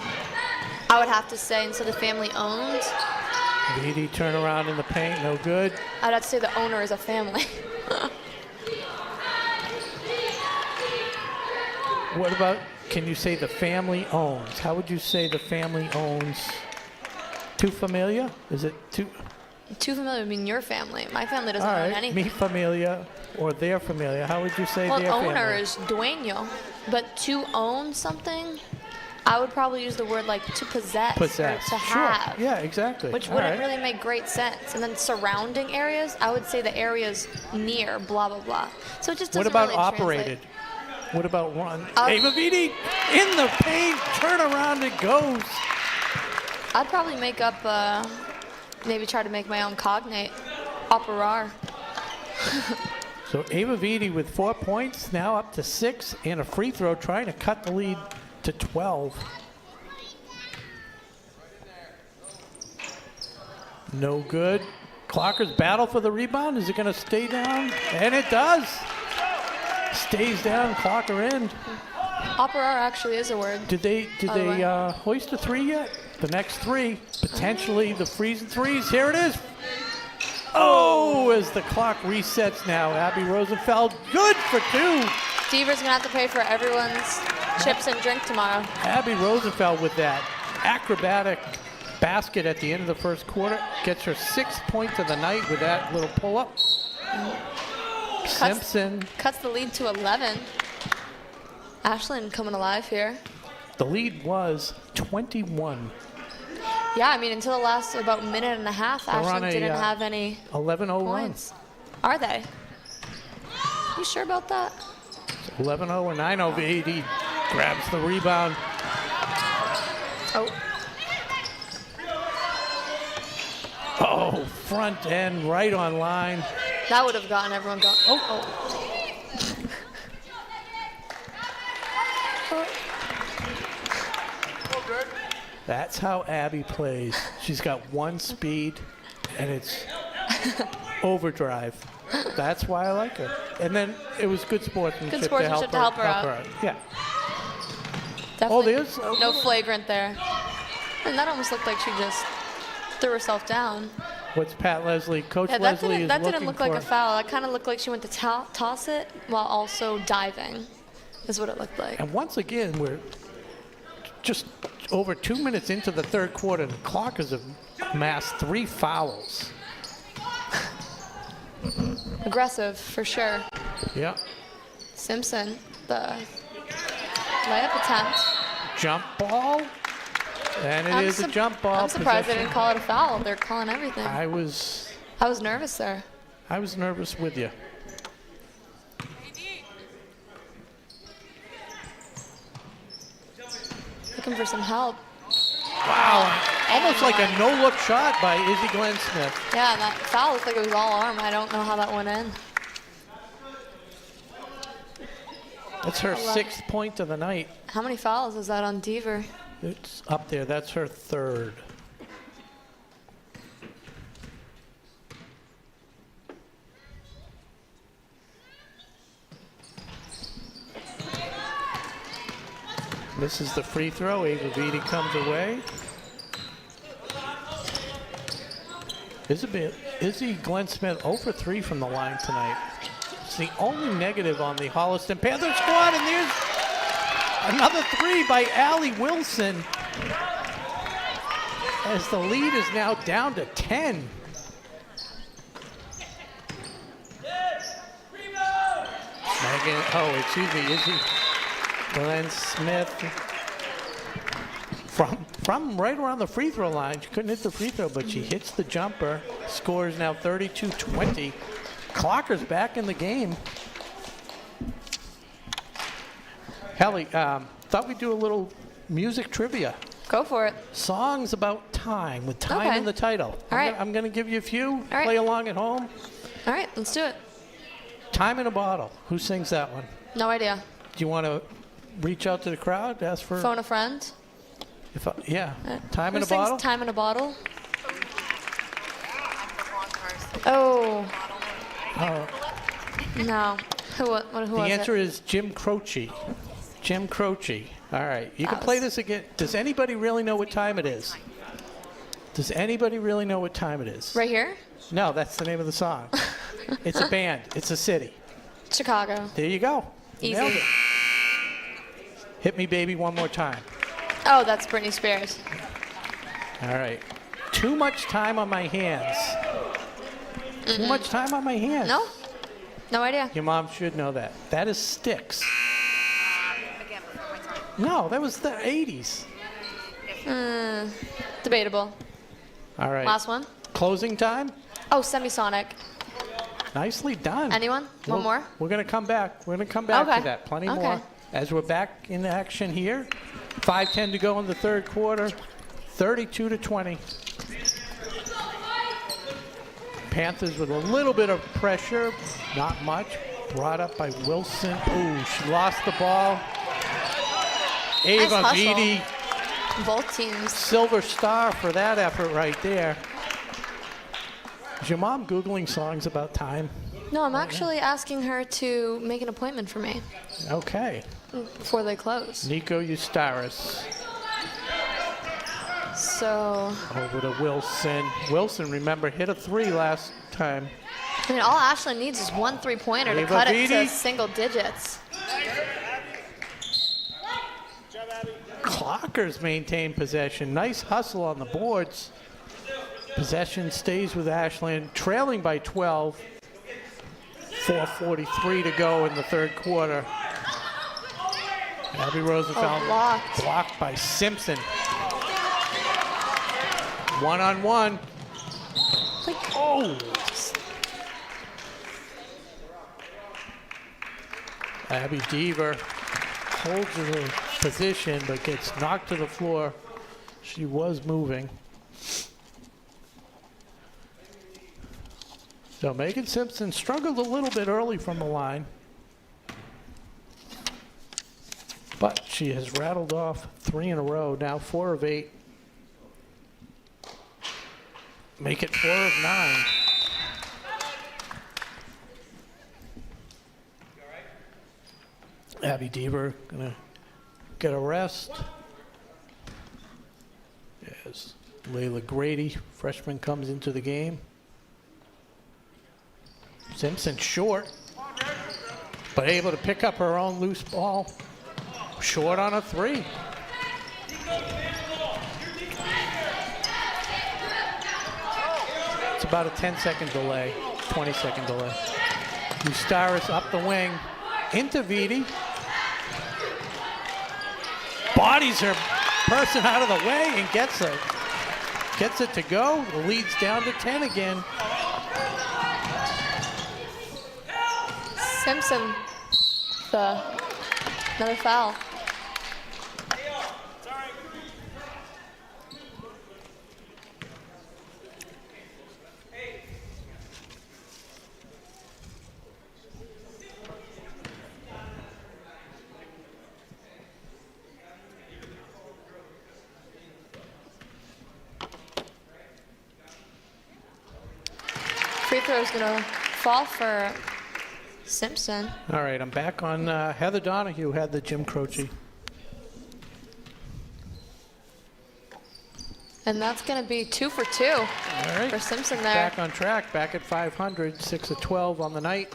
I would have to say instead of family owned. VD turn around in the paint, no good. I'd have to say the owner is a family. What about, can you say the family owns? How would you say the family owns? Tu familia? Is it tu? Tu familia would mean your family. My family doesn't All own right, anything. mi familia or their familia. How would you say Well, their family? owner is dueño, but to own something, I would probably use the word like to possess. Possess. Or to Sure. have. Yeah, exactly. Which All wouldn't right. really make great sense. And then surrounding areas, I would say the areas near, blah, blah, blah. So it just doesn't What about really operated? translate. What about run? Ava Vidi in the paint, turn around it goes. I'd probably make up, maybe try to make my own cognate, operar. So Ava Vidi with 4 points, now up to 6, and a free throw, trying to cut the lead to 12. No good. Clockers battle for the rebound. Is it going to stay down? And it does. Stays down, Clocker in. Operar actually is a word. Did they way. hoist a 3 yet? The next 3, potentially the freezing threes. Here it is. Oh, as the clock resets now. Abby Rosenfeld, good for 2. Deaver's gonna have to pay for everyone's chips and drink tomorrow. Abby Rosenfeld with that acrobatic basket at the end of the first quarter. Gets her 6th point of the night with that little pull-up. Simpson. Cuts the lead to 11. Ashlyn coming alive here. The lead was 21. Yeah, I mean, until the last about minute and a half, They're on Ashlyn a, didn't have any 11-0 run. points. Are they? You sure about that? 11-0 or 9-0. VD grabs the rebound. Oh. Oh, front end right on line. That would have gotten everyone going. Oh. That's how Abby plays. She's got one speed, and it's overdrive. That's why I like her. And then it was good sportsmanship, Good sportsmanship to help her out. Yeah. Definitely there's no flagrant there. And that almost looked like she just threw herself down. What's Pat Leslie? Coach Yeah, Leslie is that looking didn't look like for- a foul. That kind of looked like she went to toss it while also diving, is what it looked like. And once again, we're just over 2 minutes into the third quarter. The Clockers have amassed 3 fouls. Aggressive, for sure. Yeah. Simpson, the layup attempt. Jump ball. And it is a jump ball. I'm surprised they possession. didn't call it a foul. They're calling everything. I was nervous there. I was nervous with you. Looking for some help. Wow. Almost like a no-look shot by Izzy Glenn Smith. Yeah, that foul looked like it was all arm. I don't know how that went in. That's her 6th point of the night. How many fouls is that on Deaver? It's up there. That's her 3rd. This is the free throw. Ava Vidi comes away. Izzy Glenn Smith 0 for 3 from the line tonight. It's the only negative on the Holliston Panther squad, and there's another 3 by Allie Wilson. As the lead is now down to 10. excuse me, Izzy. Glenn Smith from right around the free throw line. She couldn't hit the free throw, but she hits the jumper. Score is now 32-20. Clocker's back in the game. Helly, thought we'd do a little music trivia. Go for it. Songs about time, with time in the title. All right. I'm going to give you a few. All right. Play along at home. All right, let's do it. Time in a Bottle. Who sings that one? No idea. Do you want to reach out to the crowd, ask for... Phone a friend. Yeah. Time Who in a sings Bottle? Time in a Bottle? Oh. No. Who was it? The answer is Jim Croce. Jim Croce. All right. You can play this again. Does anybody really know what time it is? Does anybody really know what time it is? Right here? No, that's the name of the song. It's a band. It's a city. Chicago. There you go. Easy. Nailed it. Hit Me Baby One More Time. Oh, that's Britney Spears. All right. Too Much Time on My Hands. Too Much Time on My Hands. No? No idea. Your mom should know that. That is Styx. No, that was the 80s. Debatable. All right. Last one. Closing time. Oh, Semisonic. Nicely done. Anyone? One more? We're going to come back. We're going to come back Okay. to that. Plenty Okay. more. As we're back in action here. 5:10 to go in the third quarter. 32-20. Panthers with a little bit of pressure. Not much. Brought up by Wilson. Ooh, she lost the ball. Ava hustle. Vitti, Both teams. silver star for that effort right there. Is your mom Googling songs about time? No, I'm actually asking her to make an appointment for me Okay. before they close. Nico Eustaris So, over to Wilson. Wilson, remember, hit a 3 last time. I mean, all Ashlyn needs is one three-pointer to Ava cut it to Vitti. single digits. Clockers maintain possession. Nice hustle on the boards. Possession stays with Ashland, trailing by 12. 4:43 to go in the third quarter. Abby Rosenfeld blocked by Simpson. One-on-one. Oh! Abby Deaver holds her position but gets knocked to the floor. She was moving. So Megan Simpson struggled a little bit early from the line. But she has rattled off 3 in a row, now 4 of 8. Make it 4 of 9. Abby Deaver gonna get a rest. As Layla Grady, freshman, comes into the game. Simpson short, but able to pick up her own loose ball. Short on a 3. It's about a 10-second delay, 20-second delay. Eustaris up the wing into Vitti. Bodies her person out of the way and gets it to go. The lead's down to 10 again. Simpson, another foul. Free throw is gonna fall for Simpson. All right, I'm back on Heather Donahue had the Jim Croce. And that's going to be 2 for 2 All right. for Simpson there. Back on track, back at 500, 6 of 12 on the night.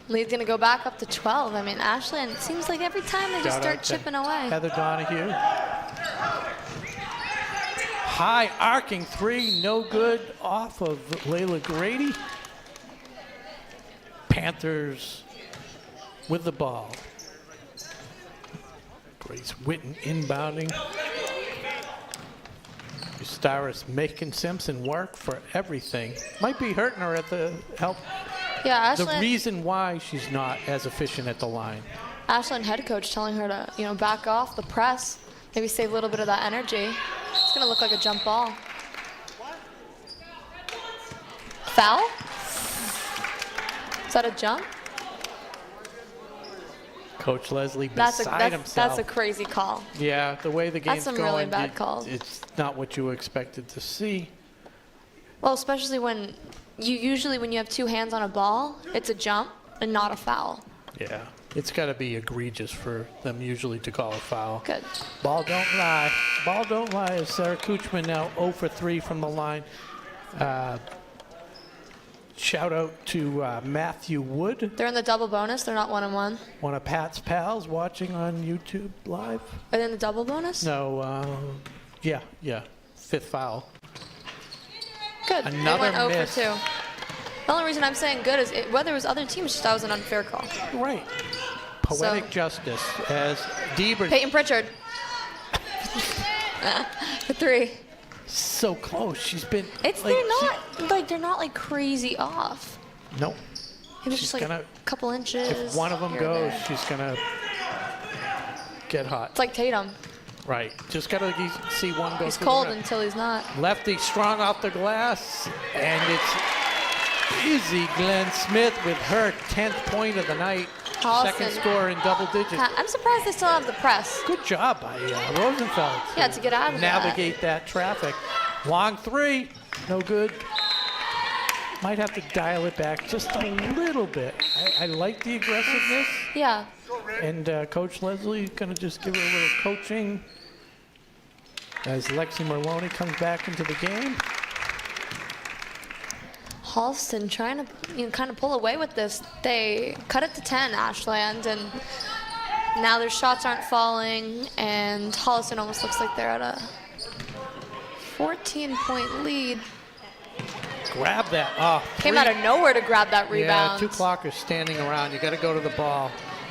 Lead's going to go back up to 12. I mean, Ashlyn, it seems like every time they just Shout start out to chipping away. Heather Donahue. High arcing 3, no good off of Layla Grady. Panthers with the ball. Grace Witten inbounding. Gustaris making Simpson work for everything. Might be hurting her at the help. Yeah, The Ashland, reason why she's not as efficient at the line. Ashland head coach telling her to, back off the press, maybe save a little bit of that energy. It's gonna look like a jump ball. Foul? Is that a jump? Coach Leslie That's beside himself. that's a crazy call. Yeah, the way the game's some going, really bad calls. It's not what you expected to see. Well, especially when when you have two hands on a ball, it's a jump and not a foul. Yeah, it's got to be egregious for them usually to call a foul. Good. Ball don't lie. Ball don't lie. As Sarah Kuchman now 0 for 3 from the line. Shout out to Matthew Wood, They're in the double bonus. They're not 1-on-1. one of Pat's pals watching on YouTube live. Are they in the double bonus? No, yeah, fifth foul. Good. Another they went 0 miss. for 2. The only reason I'm saying good is whether it was other teams, just that was an unfair call. Right. Poetic So- justice as Deaver Peyton Pritchard. For 3. so close. She's been. They're not like crazy off. Nope. Maybe She's just like gonna- a couple inches. If one of them here or goes, there. she's gonna get hot. It's like Tatum. Right. Just gotta see one go. He's through the cold net. until he's not. Lefty strong off the glass, and it's Izzy Glenn Smith with her 10th point of the night. Holliston. Second score in double digits. I'm surprised they still have the press. Good job by Rosenfeld. Yeah, to get out of that. navigate that traffic. Long 3, no good. Might have to dial it back just a little bit. I like the aggressiveness, Yeah. and Coach Leslie going to just give her a little coaching as Lexi Merlone comes back into the game. Holliston trying to kind of pull away with this. They cut it to 10, Ashland, and now their shots aren't falling, and Holliston almost looks like they're at a 14-point lead. Grab that. Oh, Came 3. out of nowhere to grab that Yeah, rebound. 2 clockers standing around. You got to go to the ball.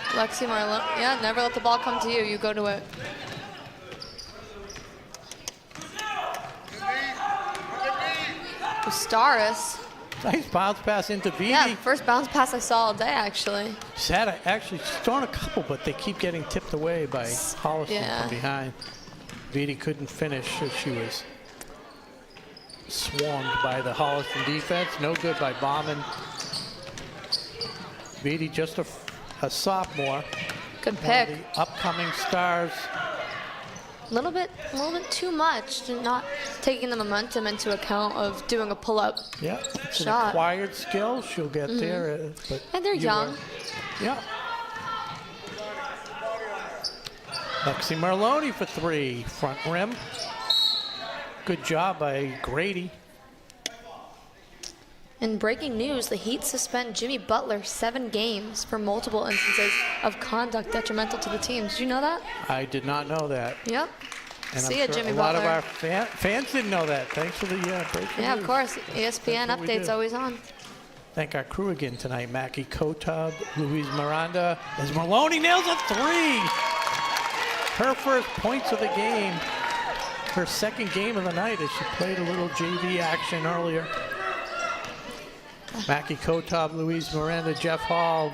Lexi Marlon, yeah, never let the ball come to you. You go to it. Gustaris. Nice bounce pass into Vitti. Yeah, first bounce pass I saw all day, actually. Sad, actually, she's thrown a couple, but they keep getting tipped away by Holliston Yeah. from behind. Vitti couldn't finish as she was swarmed by the Holliston defense. No good by Bauman. Vitti just a sophomore. Good One of pick. the upcoming stars. A little bit too much, not taking the momentum into account of doing a pull-up. Yeah, it's an Shot. acquired skill. She'll get there. But And they're you young. Yeah. Lexi Merlone for 3, front rim. Good job by Grady. In breaking news, the Heat suspend Jimmy Butler 7 games for multiple instances of conduct detrimental to the team. Did you know that? I did not know that. Yep. And See I'm ya, sure Jimmy a lot Butler. of our fans didn't know that. Thanks for the breaking Yeah, news. of course. ESPN That's what we updates do. always on. Thank our crew again tonight. Mackie Kotub, Louise Miranda, as Maloney nails a 3. Her first points of the game. Her second game of the night as she played a little JV action earlier. Mackie Kotub, Louise Miranda, Jeff Hall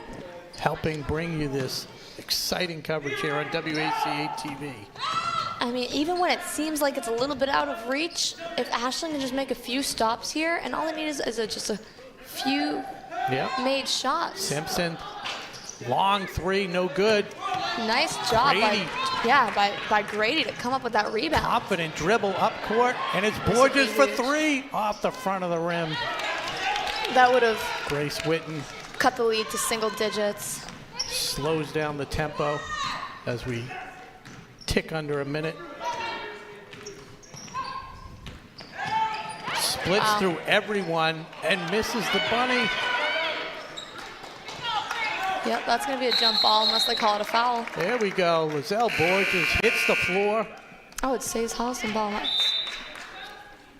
helping bring you this exciting coverage here on WACA-TV. I mean, even when it seems like it's a little bit out of reach, if Ashland can just make a few stops here, and all they need is just a few Yep. made shots. Simpson, long 3, no good. Nice job Grady. by Grady to come up with that rebound. Confident dribble up court, and it's Borges for 3 off the front of the rim. That would have Grace Witten cut the lead to single digits. slows down the tempo as we tick under a minute. Splits through everyone and misses the bunny. Yep, that's going to be a jump ball unless they call it a foul. There we go. Lizelle Borges hits the floor. Oh, it saves Holliston ball.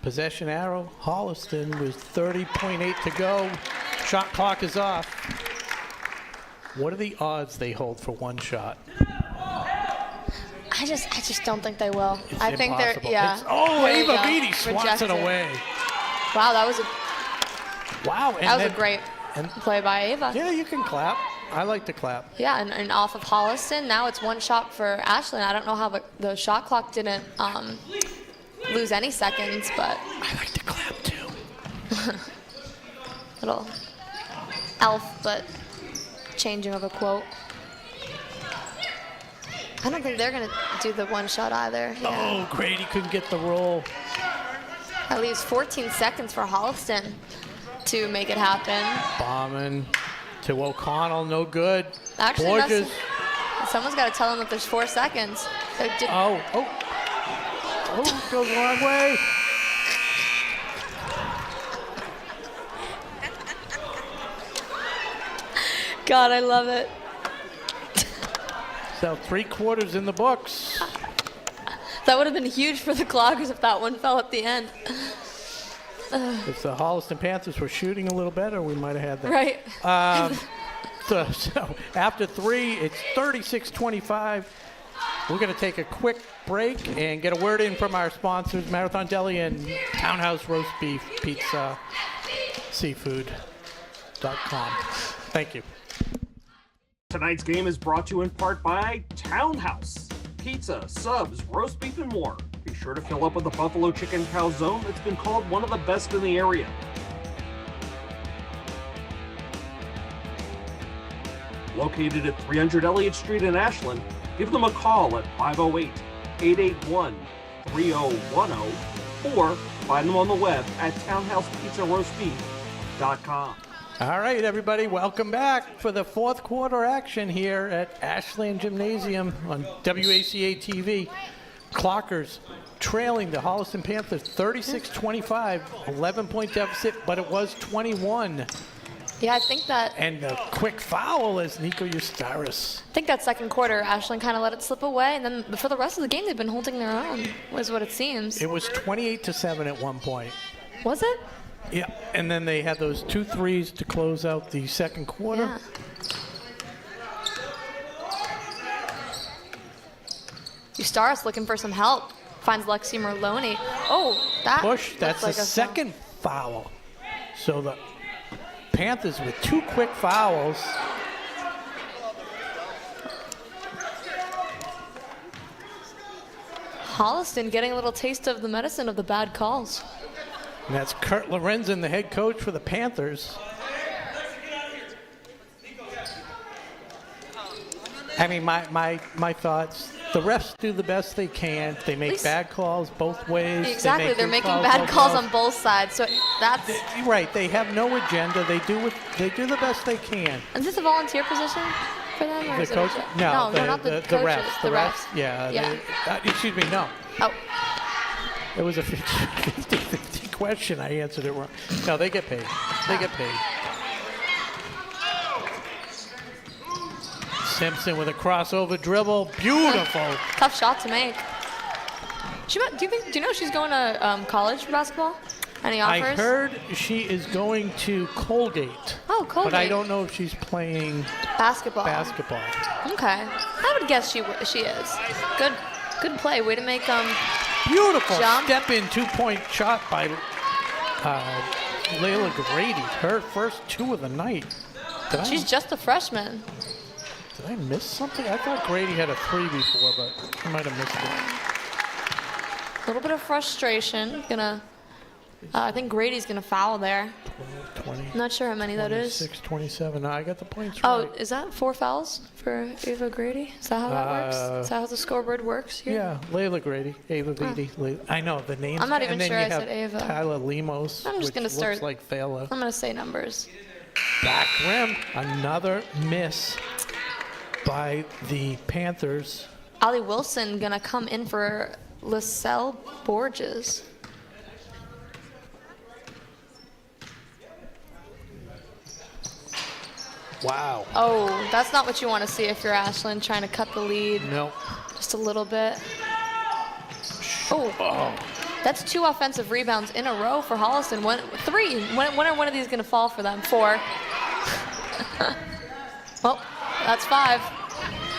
Possession arrow. Holliston with 30.8 to go. Shot clock is off. What are the odds they hold for one shot? I just don't think they will. It's I think impossible. they're, yeah. Ava There you Beatty go. swats it Rejected. away. Wow, that was Wow. And a great play by Ava. Yeah, you can clap. I like to clap. Yeah, and off of Holliston, now it's one shot for Ashlyn. I don't know how the shot clock didn't lose any seconds, but I like to clap too. little elf, but changing of a quote. I don't think they're going to do the one shot either. Yeah. Oh, Grady couldn't get the roll. That leaves 14 seconds for Holliston to make it happen. Bombing to O'Connell, no good. Actually, Borges. someone's got to tell them that there's 4 seconds. Oh, goes the wrong way. God, I love it. So 3/4 in the books. That would have been huge for the Cloggers if that one fell at the end. If the Holliston Panthers were shooting a little better, we might have had that. Right. So after 3, it's 36-25. We're going to take a quick break and get a word in from our sponsors, Marathon Deli and Townhouse Roast Beef Pizza, Seafood.com. Thank you. Tonight's game is brought to you in part by Townhouse. Pizza, subs, roast beef, and more. Be sure to fill up with the buffalo chicken calzone that's been called one of the best in the area. Located at 300 Elliott Street in Ashland, give them a call at 508-881-3010 or find them on the web at townhousepizzaroastbeef.com. All right, everybody, welcome back for the 4th quarter action here at Ashland Gymnasium on WACA-TV. Clockers trailing the Holliston Panthers 36-25, 11-point deficit, but it was 21. Yeah, I think that. And a quick foul as Nico Eustaris. I think that second quarter, Ashland kind of let it slip away, and then for the rest of the game, they've been holding their own, was what it seems. It was 28-7 at one point. Was it? Yeah, and then they had those 2 threes to close out the second quarter. Yeah. Eustaris looking for some help. Finds Lexi Merloni. Oh, that Push, that's like the second foul. So the Panthers with 2 quick fouls. Holliston getting a little taste of the medicine of the bad calls. And that's Kurt Lorenzen, the head coach for the Panthers. I mean, my thoughts, the refs do the best they can. They make bad calls both ways. Exactly, they're good making calls bad both calls ways. on both sides. So that's. Right, they have no agenda. They do the best they can. Is this a volunteer position for them? Or The is coach? It No, no, not the coaches. refs. The refs, yeah. Yeah. Excuse me, no. Oh. It was a 50-50 question. I answered it wrong. No, they get paid. They get paid. Simpson with a crossover dribble. Beautiful. Tough shot to make. Do you know she's going to college for basketball? Any offers? I heard she is going to Colgate. Oh, Colgate. But I don't know if she's playing basketball. Okay. I would guess she is. Good play. Way to make beautiful jump. Step in 2-point shot by Layla Grady. Her first 2 of the night. She's just a freshman. Did I miss something? I thought Grady had a 3 before, but I might have missed it. A little bit of frustration. I think Grady's gonna foul there. 12, 20. Not sure how many that is. 26, 27. No, I got the points Oh, right. is that 4 fouls for Ava Grady? Is that how that works? Is that how the scoreboard works here? Yeah, Layla Grady, Ava Beatty. I know the names. I'm not even and then sure you I have said Ava. Tyler Lemos, I'm just which gonna start. looks like Thala. I'm gonna say numbers. Back rim, another miss by the Panthers. Ali Wilson gonna come in for Lacelle Borges. Wow. Oh, that's not what you want to see if you're Ashland trying to cut the lead. No. Just a little bit. Oh. That's 2 offensive rebounds in a row for Holliston. 3. When are one of these going to fall for them? 4. Well, That's 5.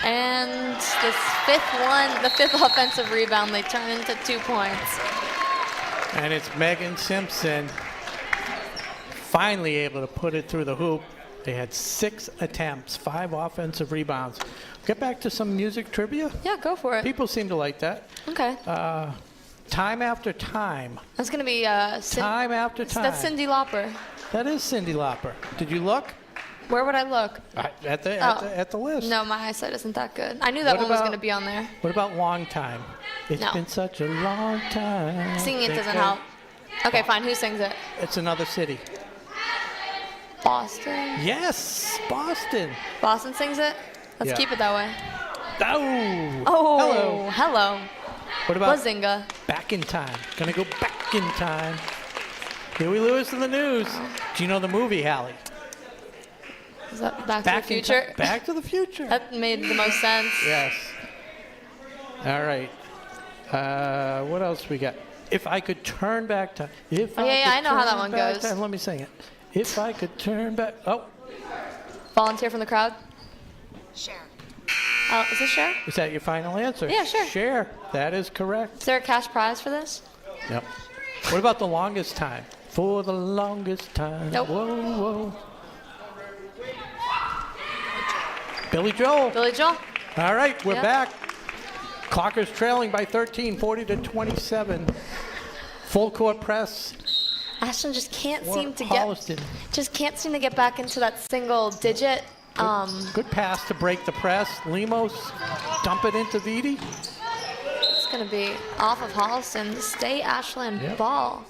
And the fifth offensive rebound, they turn into 2 points. And it's Megan Simpson finally able to put it through the hoop. They had 6 attempts, 5 offensive rebounds. Get back to some music trivia. Yeah, go for it. People seem to like that. Okay. Time After Time. That's going to be Time After Time. That's Cyndi Lauper. That is Cyndi Lauper. Did you look? Where would I look? At the list. No, my eyesight isn't that good. I knew that one was going to be on there. What about Long Time? It's No. been such a long time. Singing it Think doesn't that- help. Okay, fine. Who sings it? It's another city. Boston. Yes, Boston. Boston sings it? Let's Yeah. keep it that way. Oh. Oh, hello. What about Bazinga. Back in Time? Gonna go back in time. Huey Lewis in the news. Do you know the movie, Hallie? Is that Back to the in Future? Ti- Back to the Future. That made the most sense. Yes. All right. What else we got? If I could turn back time. If I know how that one goes. Time. Let me sing it. If I could turn back. Oh, Volunteer from the crowd? Cher. Is this Cher? is that your final answer? Yeah, sure. Cher. That is correct. Is there a cash prize for this? Yep. What about The Longest Time? For the longest time. Nope. Whoa, whoa. Billy Joel. Billy Joel? All right, we're Yep. back. Clockers trailing by 13, 40-27. Full court press. Ashton just can't for seem to Holliston. get back into that single digit. Good pass to break the press. Lemos dump it into Vitti. It's going to be off of Holliston. Stay Ashland Yep. ball.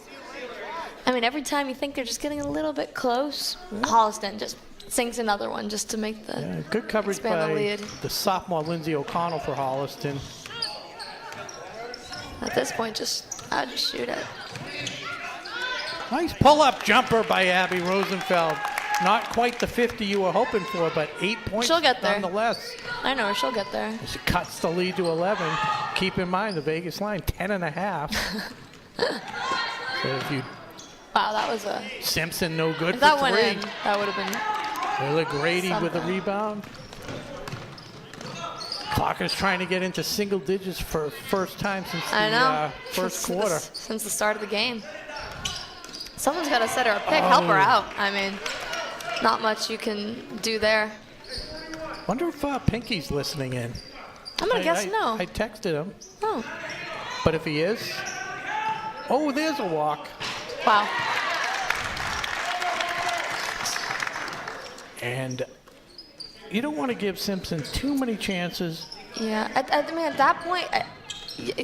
I mean, every time you think they're just getting a little bit close, Holliston just sinks another one just to make the Yeah, good coverage expand by the lead. the sophomore Lindsay O'Connell for Holliston. At this point, I'd just shoot it. Nice pull-up jumper by Abby Rosenfeld. Not quite the 50 you were hoping for, but 8 points She'll get there. nonetheless. I know, she'll get there. She cuts the lead to 11. Keep in mind the Vegas line, 10.5. So if you Wow, that was a... Simpson no good If for that went 3. in, that would have been... Taylor Grady with a Something. rebound. Clockers trying to get into single digits for first time since I know. the first Since quarter. since the start of the game. Someone's got to set her a pick, help her out. I mean, not much you can do there. Wonder if Pinky's listening in. I'm going to guess no. I texted him, Oh, but if he is, oh, there's a walk. wow. And you don't want to give Simpson too many chances. Yeah, I mean, at that point, maybe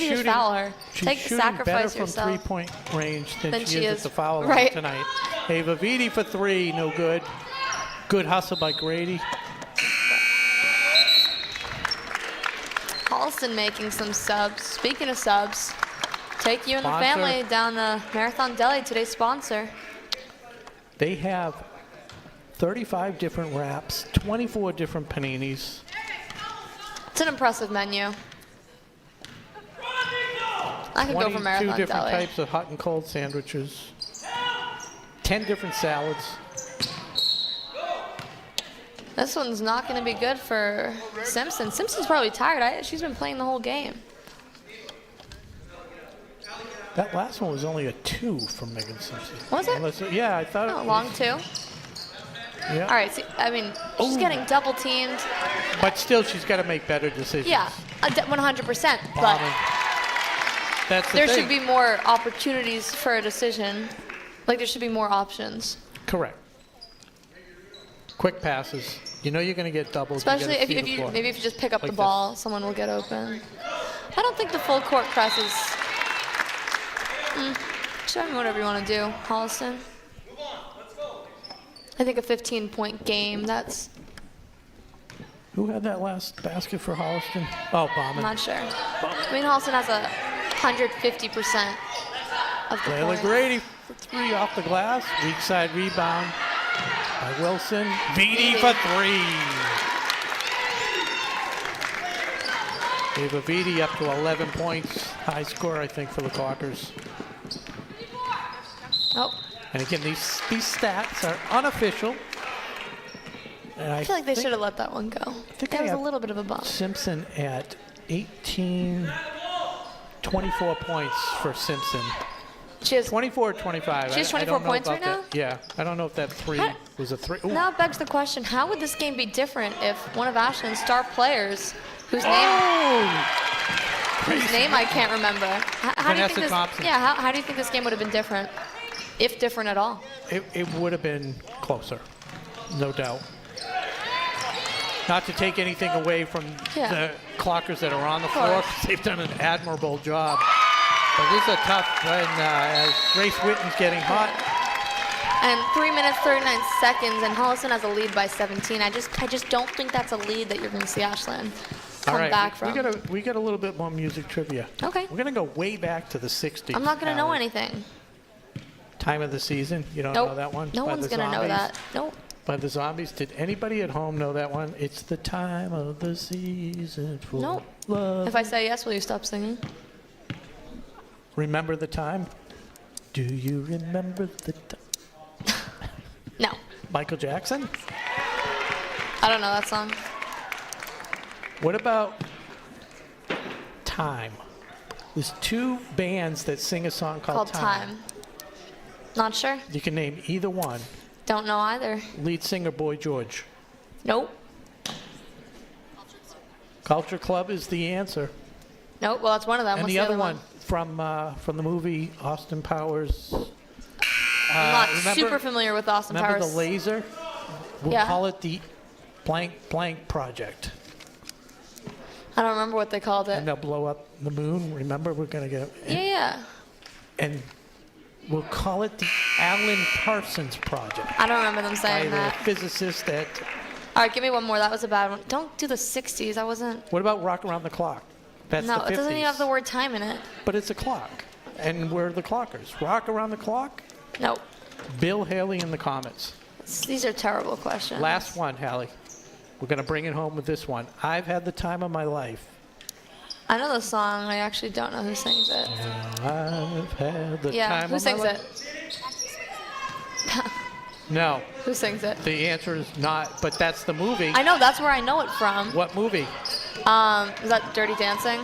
just foul her. She's Take shooting sacrifice better yourself. from three-point range than Than she she is at is. the foul line Right. tonight. Ava Vitti for 3, no good. Good hustle by Grady. Holliston making some subs. Speaking of subs, take you and the Sponsor. family down to Marathon Deli, today's sponsor. They have 35 different wraps, 24 different paninis. It's an impressive menu. I could go for 22 Marathon different Deli. types of hot and cold sandwiches. 10 different salads. This one's not going to be good for Simpson. Simpson's probably tired. She's been playing the whole game. That last one was only a 2 from Megan Simpson. Was it? Yeah, I thought it Oh, was. long two. Yeah. All right. See, I mean, she's Ooh. getting double teamed. But still, she's got to make better decisions. Yeah, 100%. But Bombing. That's the there thing. should be more opportunities for a decision. Like there should be more options. Correct. Quick passes. You know you're going to get doubles. Especially if you maybe if you just pick up the ball, someone will get open. I don't think the full court press is. Show me whatever you want to do, Holliston. I think a 15-point game. That's. Who had that last basket for Holliston? Oh, I'm Bauman. not sure. I mean, Holliston has 150% of the Layla points. Grady for 3 off the glass. Weak side rebound by Wilson. Vitti for 3. Ava Vitti up to 11 points. High score, I think, for the Clockers. Oh, And again, these stats are unofficial. And I feel like they should have let that one go. think That I was a have little bit of a bump. Simpson at 18, 24 points for Simpson. She has 24 or 25. She has I 24 don't know points about right that. Yeah, I don't know if that three How- was a three. Ooh. Now it begs the question, how would this game be different if one of Ashland's star players, whose name I can't remember, how do you think Vanessa this, Thompson. yeah, how do you think this game would have been different, if different at all? It would have been closer, no doubt. Not to take anything away from the clockers that are on the floor, 'cause they've done an admirable job. But this is a tough one as Grace Witten's getting hot. And 3 minutes, 39 seconds, and Holliston has a lead by 17. I just don't think that's a lead that you're going to see Ashland come back from. We got a little bit more music trivia. Okay. We're going to go way back to the 60s. I'm not going to know Allie. anything. Time of the season. You don't Nope. know that one? No By one's the going to know Zombies? that. Nope. By the Zombies. Did anybody at home know that one? It's the time of the season for Nope. love. If I say yes, will you stop singing? Remember the time? Do you remember the time? No. Michael Jackson? I don't know that song. What about Time? There's two bands that sing a song called Time. Not sure. You can name either one. Don't know either. Lead singer Boy George. Nope. Culture Club is the answer. Nope. Well, that's one of them. And What's the other one from the movie Austin Powers. I'm not remember- super familiar with Austin Remember Powers. the laser? We'll Yeah. call it the blank blank project. I don't remember what they called it. And they'll blow up the moon. Remember, we're going to get... Yeah. And we'll call it the Alan Parsons Project. I don't remember them By saying the that. physicist at... All right, give me one more. That was a bad one. Don't do the 60s. I wasn't. What about Rock Around the Clock? That's No, the 50s. it doesn't even have the word time in it. But it's a clock. And we're the clockers. Rock Around the Clock? Nope. Bill Haley and the Comets. These are terrible questions. Last one, Hallie. We're going to bring it home with this one. I've had the time of my life. I know the song. I actually don't know who sings it. I've had the Yeah, time who of my sings life. it? No, Who sings it? the answer is not, but that's the movie. I know, that's where I know it from. What movie? Is that Dirty Dancing?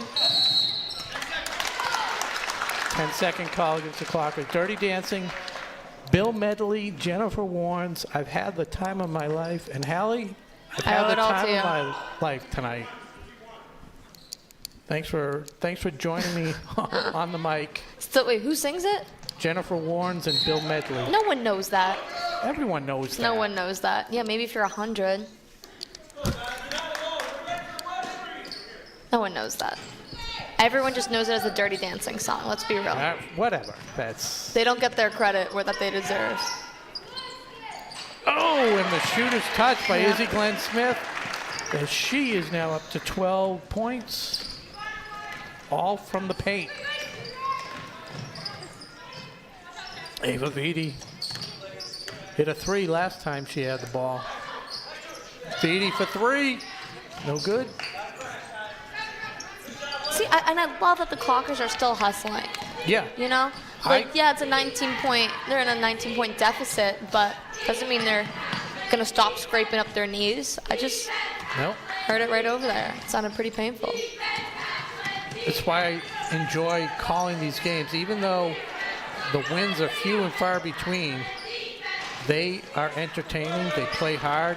10-second call against the clock. Dirty Dancing, Bill Medley, Jennifer Warnes, I've had the time of my life. And Hallie, I've I had owe the it all time to of you. my life tonight. Thanks for joining me on the mic. So, wait, who sings it? Jennifer Warnes and Bill Medley. No one knows that. Everyone knows that. No one knows that. Yeah, maybe if you're 100. No one knows that. Everyone just knows it as the Dirty Dancing song. Let's be real. Whatever. That's. They don't get their credit where that they deserve. Oh, and the shooter's touch by Yeah. Izzy Glenn Smith. And she is now up to 12 points, all from the paint. Ava Vitti hit a three last time she had the ball. Vitti for three. No good. See, and I love that the Clockers are still hustling. Yeah. You know? Like, yeah, it's a 19-point, they're in a 19-point deficit, but doesn't mean they're going to stop scraping up their knees. I just Nope. heard it right over there. It sounded pretty painful. That's why I enjoy calling these games. Even though the wins are few and far between, they are entertaining. They play hard.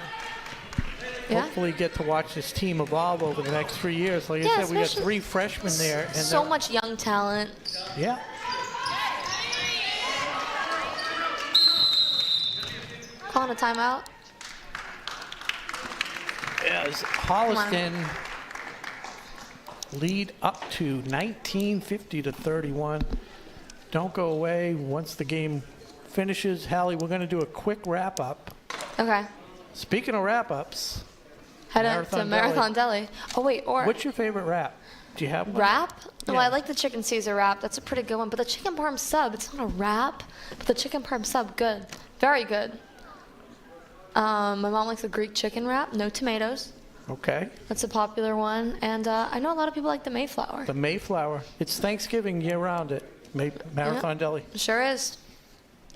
Yeah. Hopefully get to watch this team evolve over the next 3 years. Like I said, we got especially 3 freshmen there. And so they're- much young talent. Yeah. Calling a timeout. As Holliston lead up to 1950 to 31. Don't go away once the game finishes. Hallie, we're going to do a quick wrap-up. Okay. Speaking of wrap-ups, Head up to Marathon Deli. Oh, wait, or what's your favorite wrap? Do you have one? wrap? Oh, Yeah. I like the chicken Caesar wrap. That's a pretty good one. But the chicken parm sub, it's not a wrap, but the chicken parm sub, good. Very good. My mom likes the Greek chicken wrap, no tomatoes. Okay. That's a popular one. And I know a lot of people like the Mayflower. The Mayflower. It's Thanksgiving year-round at Marathon Deli. Sure is.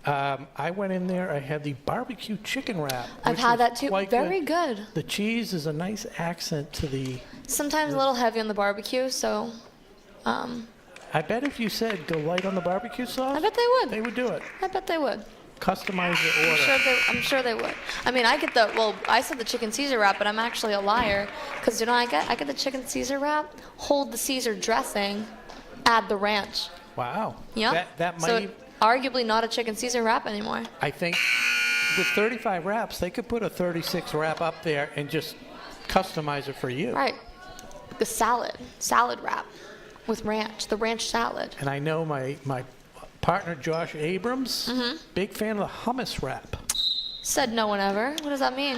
I went in there. I had the barbecue chicken wrap. I've which had was that too. quite Very good. The cheese is a nice accent to the. Sometimes a little heavy on the barbecue, so I bet if you said go light on the barbecue sauce, I bet they would. they would do it. I bet they would. Customize the order. I'm sure they would. I mean, I said the chicken Caesar wrap, but I'm actually a liar because I get the chicken Caesar wrap, hold the Caesar dressing, add the ranch. Wow. Yeah. That might. So arguably not a chicken Caesar wrap anymore. I think with 35 wraps, they could put a 36 wrap up there and just customize it for you. Right. The salad wrap with ranch, the ranch salad. And I know my partner Josh Abrams, big fan of the hummus wrap. Said no one ever. What does that mean?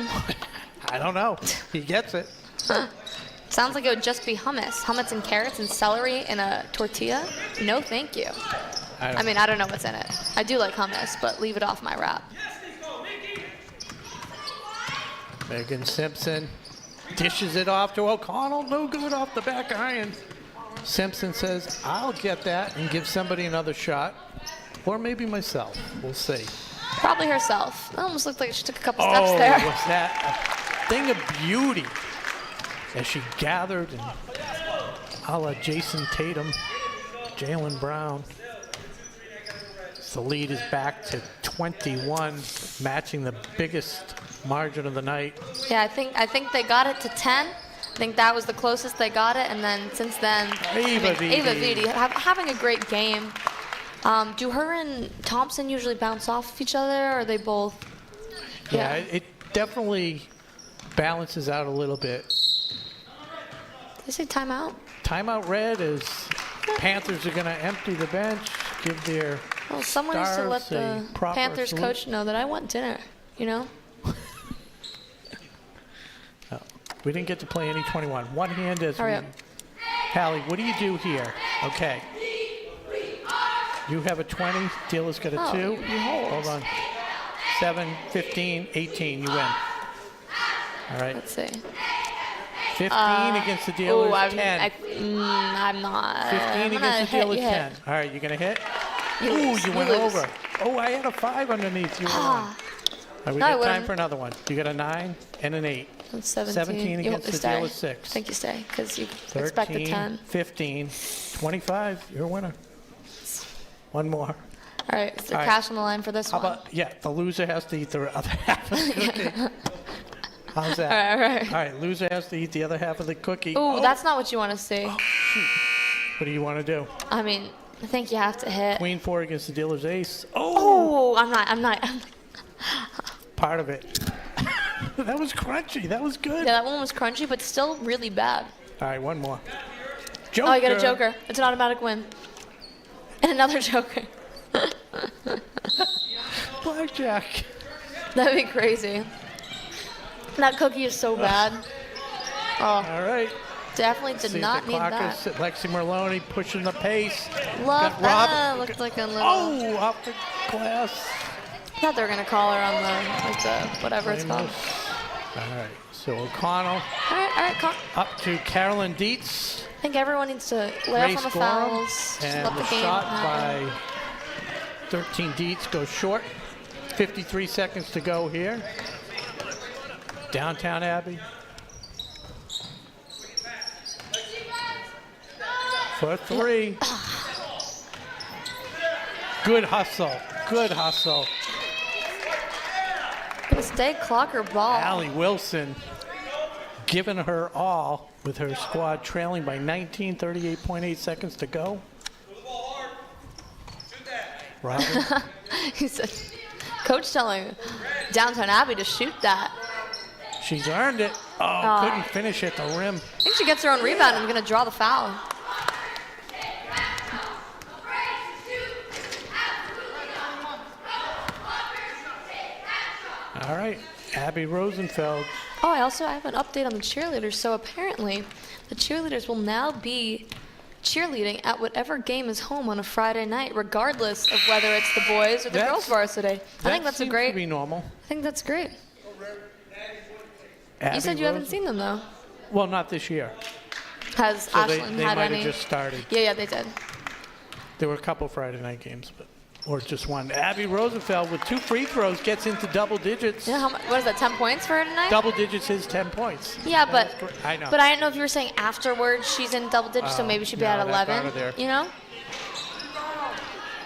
I don't know. He gets it. Sounds like it would just be hummus. Hummus and carrots and celery in a tortilla? No, thank you. I mean, I don't know what's in it. I do like hummus, but leave it off my wrap. Megan Simpson dishes it off to O'Connell. No good off the back iron. Simpson says, I'll get that and give somebody another shot. Or maybe myself. We'll see. Probably herself. It almost looked like she took a couple steps there. Was that a thing of beauty as she gathered and a la Jason Tatum, Jaylen Brown. The lead is back to 21, matching the biggest margin of the night. Yeah, I think they got it to 10. I think that was the closest they got it, and then since then, Ava Vitti having a great game. Do her and Thompson usually bounce off of each other, or are they both? Yeah, it definitely balances out a little bit. Did they say timeout? Timeout red is Panthers are going to empty the bench, give their Well, someone needs to let stars the a proper Panthers salute. coach know that I want dinner, you know? We didn't get to play any 21. One hand as Hurry we... up. Hallie, what do you do here? Okay. You have a 20. Dealer's got a 2. You hold. Hold on. 7, 15, 18. You win. All right. Let's see. 15 against the dealer's 10. I'm not. 15 against the dealer's 10. All right, you going to hit? Ooh, you went over. Oh, I had a 5 underneath. You were on. All right, we got time for another one. You got a 9 and an 8. That's 17. 17 against the stay. dealer's 6. I think you stay, because you 13, expect a 10. 15, 25. You're a winner. One more. All right, is there All right. cash on the line for this How one? about, yeah, the loser has to eat the other half of the cookie. How's that? All right. All right, loser has to eat the other half of the cookie. Ooh, that's not what you want to see. What do you want to do? I mean, I think you have to hit. Queen 4 against the dealer's ace. Oh, I'm not. Part of it. That was crunchy. That was good. Yeah, that one was crunchy, but still really bad. All right, one more. Joker. Oh, I got a joker. It's an automatic win. And another joker. Blackjack. That'd be crazy. That cookie is so bad. Oh, All right. definitely did See not the need clock that. is Lexi Merloni pushing the pace. Love Got that. Rob- Looked like a little. Oh, off the glass. I thought they were gonna call her on the whatever it's called. All right, so O'Connell All right. up to Carolyn Dietz. I think everyone needs to lay Ray off on the Scorum, fouls. Just and let the the game shot happen. by 13 Dietz goes short. 53 seconds to go here. Downtown Abbey. For 3. Good hustle. Good hustle. Mistake, clock or ball. Allie Wilson giving her all with her squad trailing by 19, 38.8 seconds to go. Robin. He said, Coach telling Downtown Abbey to shoot that. She's earned it. Oh, couldn't finish at the rim. I think she gets her own rebound and going to draw the foul. All right, Abby Rosenfeld. Oh, I have an update on the cheerleaders. So apparently, the cheerleaders will now be cheerleading at whatever game is home on a Friday night, regardless of whether it's the boys or the girls varsity. I think that's a seems great. to be normal. I think that's great. Abby You said you haven't Rosen- seen them though. Well, not this year. Has So they Ashland might had have any? just started. Yeah, they did. There were a couple Friday night games, but or just one. Abby Rosenfeld with 2 free throws gets into double digits. Yeah, what is that, 10 points for her tonight? Double digits is 10 points. Yeah, That is I know. But I didn't know if you were saying afterwards she's in double digits, so maybe she'd be no, at that's 11. out of there. You know?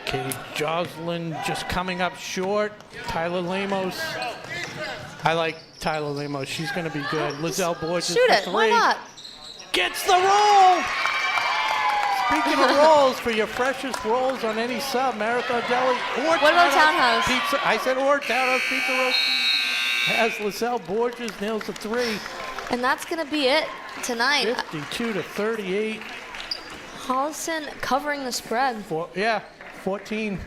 Okay, Jocelyn just coming up short. Tyler Lemos. I like Tyler Lemos. She's going to be good. Lizelle Borges Shoot for it. 3. Why not? Gets the roll! Speaking of rolls, for your freshest rolls on any sub, Marathon Deli or What about Townhouse? Pizza. I said or Townhouse Pizza Roast. As Lizelle Borges nails the 3. And that's going to be it tonight. 52-38. Holliston covering the spread. 14.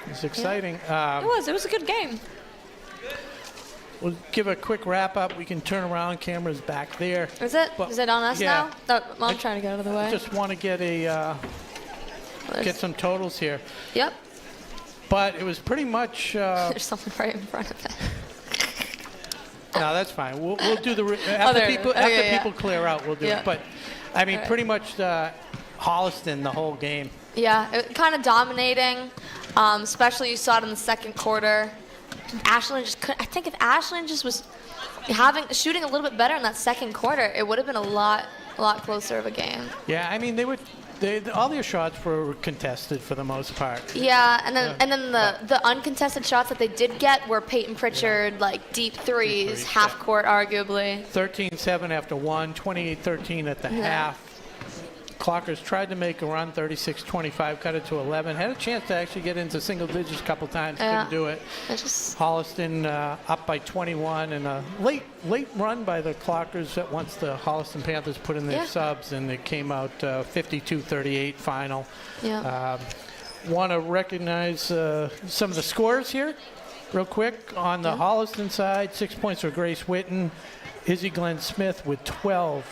It's exciting. It was a good game. We'll give a quick wrap up. We can turn around. Camera's back there. Is it? But- Is it on us yeah. now? Oh, I'm trying to get out of the way. I just want to get get some totals here. Yep. But it was pretty much. There's something right in front of it. No, that's fine. We'll do the after people clear out. We'll do Yeah. it. But I mean, pretty much Holliston the whole game. Yeah, it kind of dominating, especially you saw it in the second quarter. Ashlyn just couldn't. I think if Ashlyn just was shooting a little bit better in that second quarter, it would have been a lot closer of a game. Yeah, I mean all their shots were contested for the most part. Yeah, and then the uncontested shots that they did get were Peyton Pritchard like deep threes, half court arguably. 13-7 after 1, 28-13 at the half. Clockers tried to make a run, 36-25, cut it to 11. Had a chance to actually get into single digits a couple times, couldn't do it. Holliston up by 21, and a late run by the Clockers once the Holliston Panthers put in their subs, and it came out 52-38 final. Yeah. Want to recognize some of the scores here real quick. On the Holliston side, 6 points for Grace Witten. Izzy Glenn Smith with 12.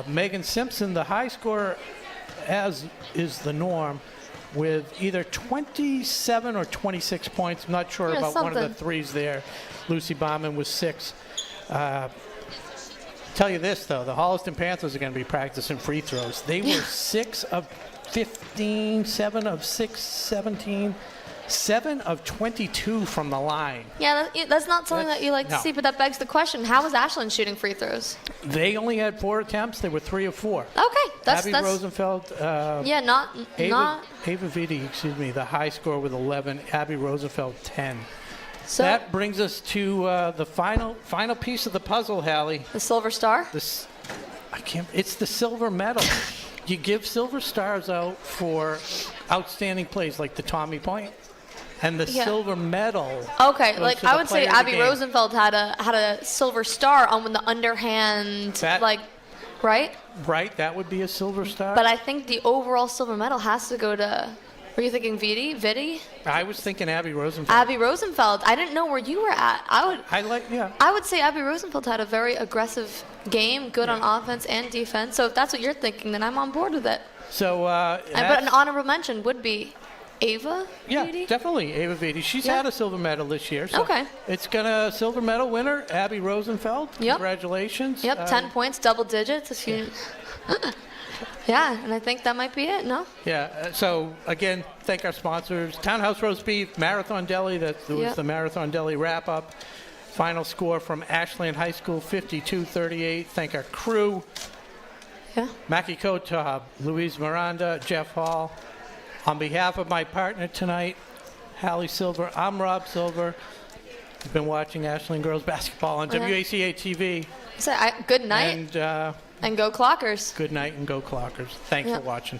Megan Simpson, the high scorer, as is the norm, with either 27 or 26 points. I'm not sure about one of the threes there. Lucy Bauman was 6. Tell you this, though, the Holliston Panthers are going to be practicing free throws. They were 6 of 15, 7 of 6, 17. 7 of 22 from the line. Yeah, that's not something that you like to see, but that begs the question: how was Ashlyn shooting free throws? They only had 4 attempts. They were 3 of 4. Okay, that's Abby Rosenfeld. Ava Vitti, excuse me, the high score with 11. Abby Rosenfeld 10. So that brings us to the final piece of the puzzle, Hallie. The silver star. It's the silver medal. You give silver stars out for outstanding plays like the Tommy Point. And the silver medal. Okay, like I would say Abby Rosenfeld had a silver star on the underhand, right? Right, that would be a silver star. But I think the overall silver medal has to go to. Were you thinking Vitti? I was thinking Abby Rosenfeld. Abby Rosenfeld. I didn't know where you were at. I would say Abby Rosenfeld had a very aggressive game, good on offense and defense. So if that's what you're thinking, then I'm on board with it. So, but an honorable mention would be Ava Vitti? Definitely Ava Vitti. She's had a silver medal this year. So it's going to silver medal winner, Abby Rosenfeld. Yep. Congratulations. Yep, 10 points, double digits. If you, and I think that might be it, no? Yeah, so again, thank our sponsors. Townhouse Roast Beef, Marathon Deli, that was the Marathon Deli wrap-up. Final score from Ashland High School, 52-38. Thank our crew. Yeah. Mackie Kotab, Louise Miranda, Jeff Hall. On behalf of my partner tonight, Hallie Silver, I'm Rob Silver. You've been watching Ashland Girls Basketball on WACA-TV. So good night. And go Clockers. Good night and go Clockers. Thanks for watching.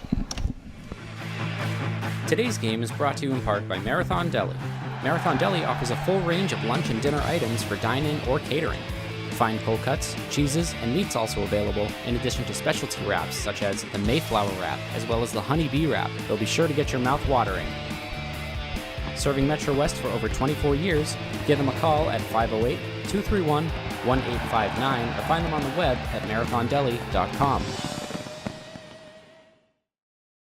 Today's game is brought to you in part by Marathon Deli. Marathon Deli offers a full range of lunch and dinner items for dine-in or catering. Fine cold cuts, cheeses, and meats also available, in addition to specialty wraps such as the Mayflower wrap, as well as the Honey Bee wrap. They'll be sure to get your mouth watering. Serving Metro West for over 24 years, give them a call at 508-231-1859 or find them on the web at marathondeli.com.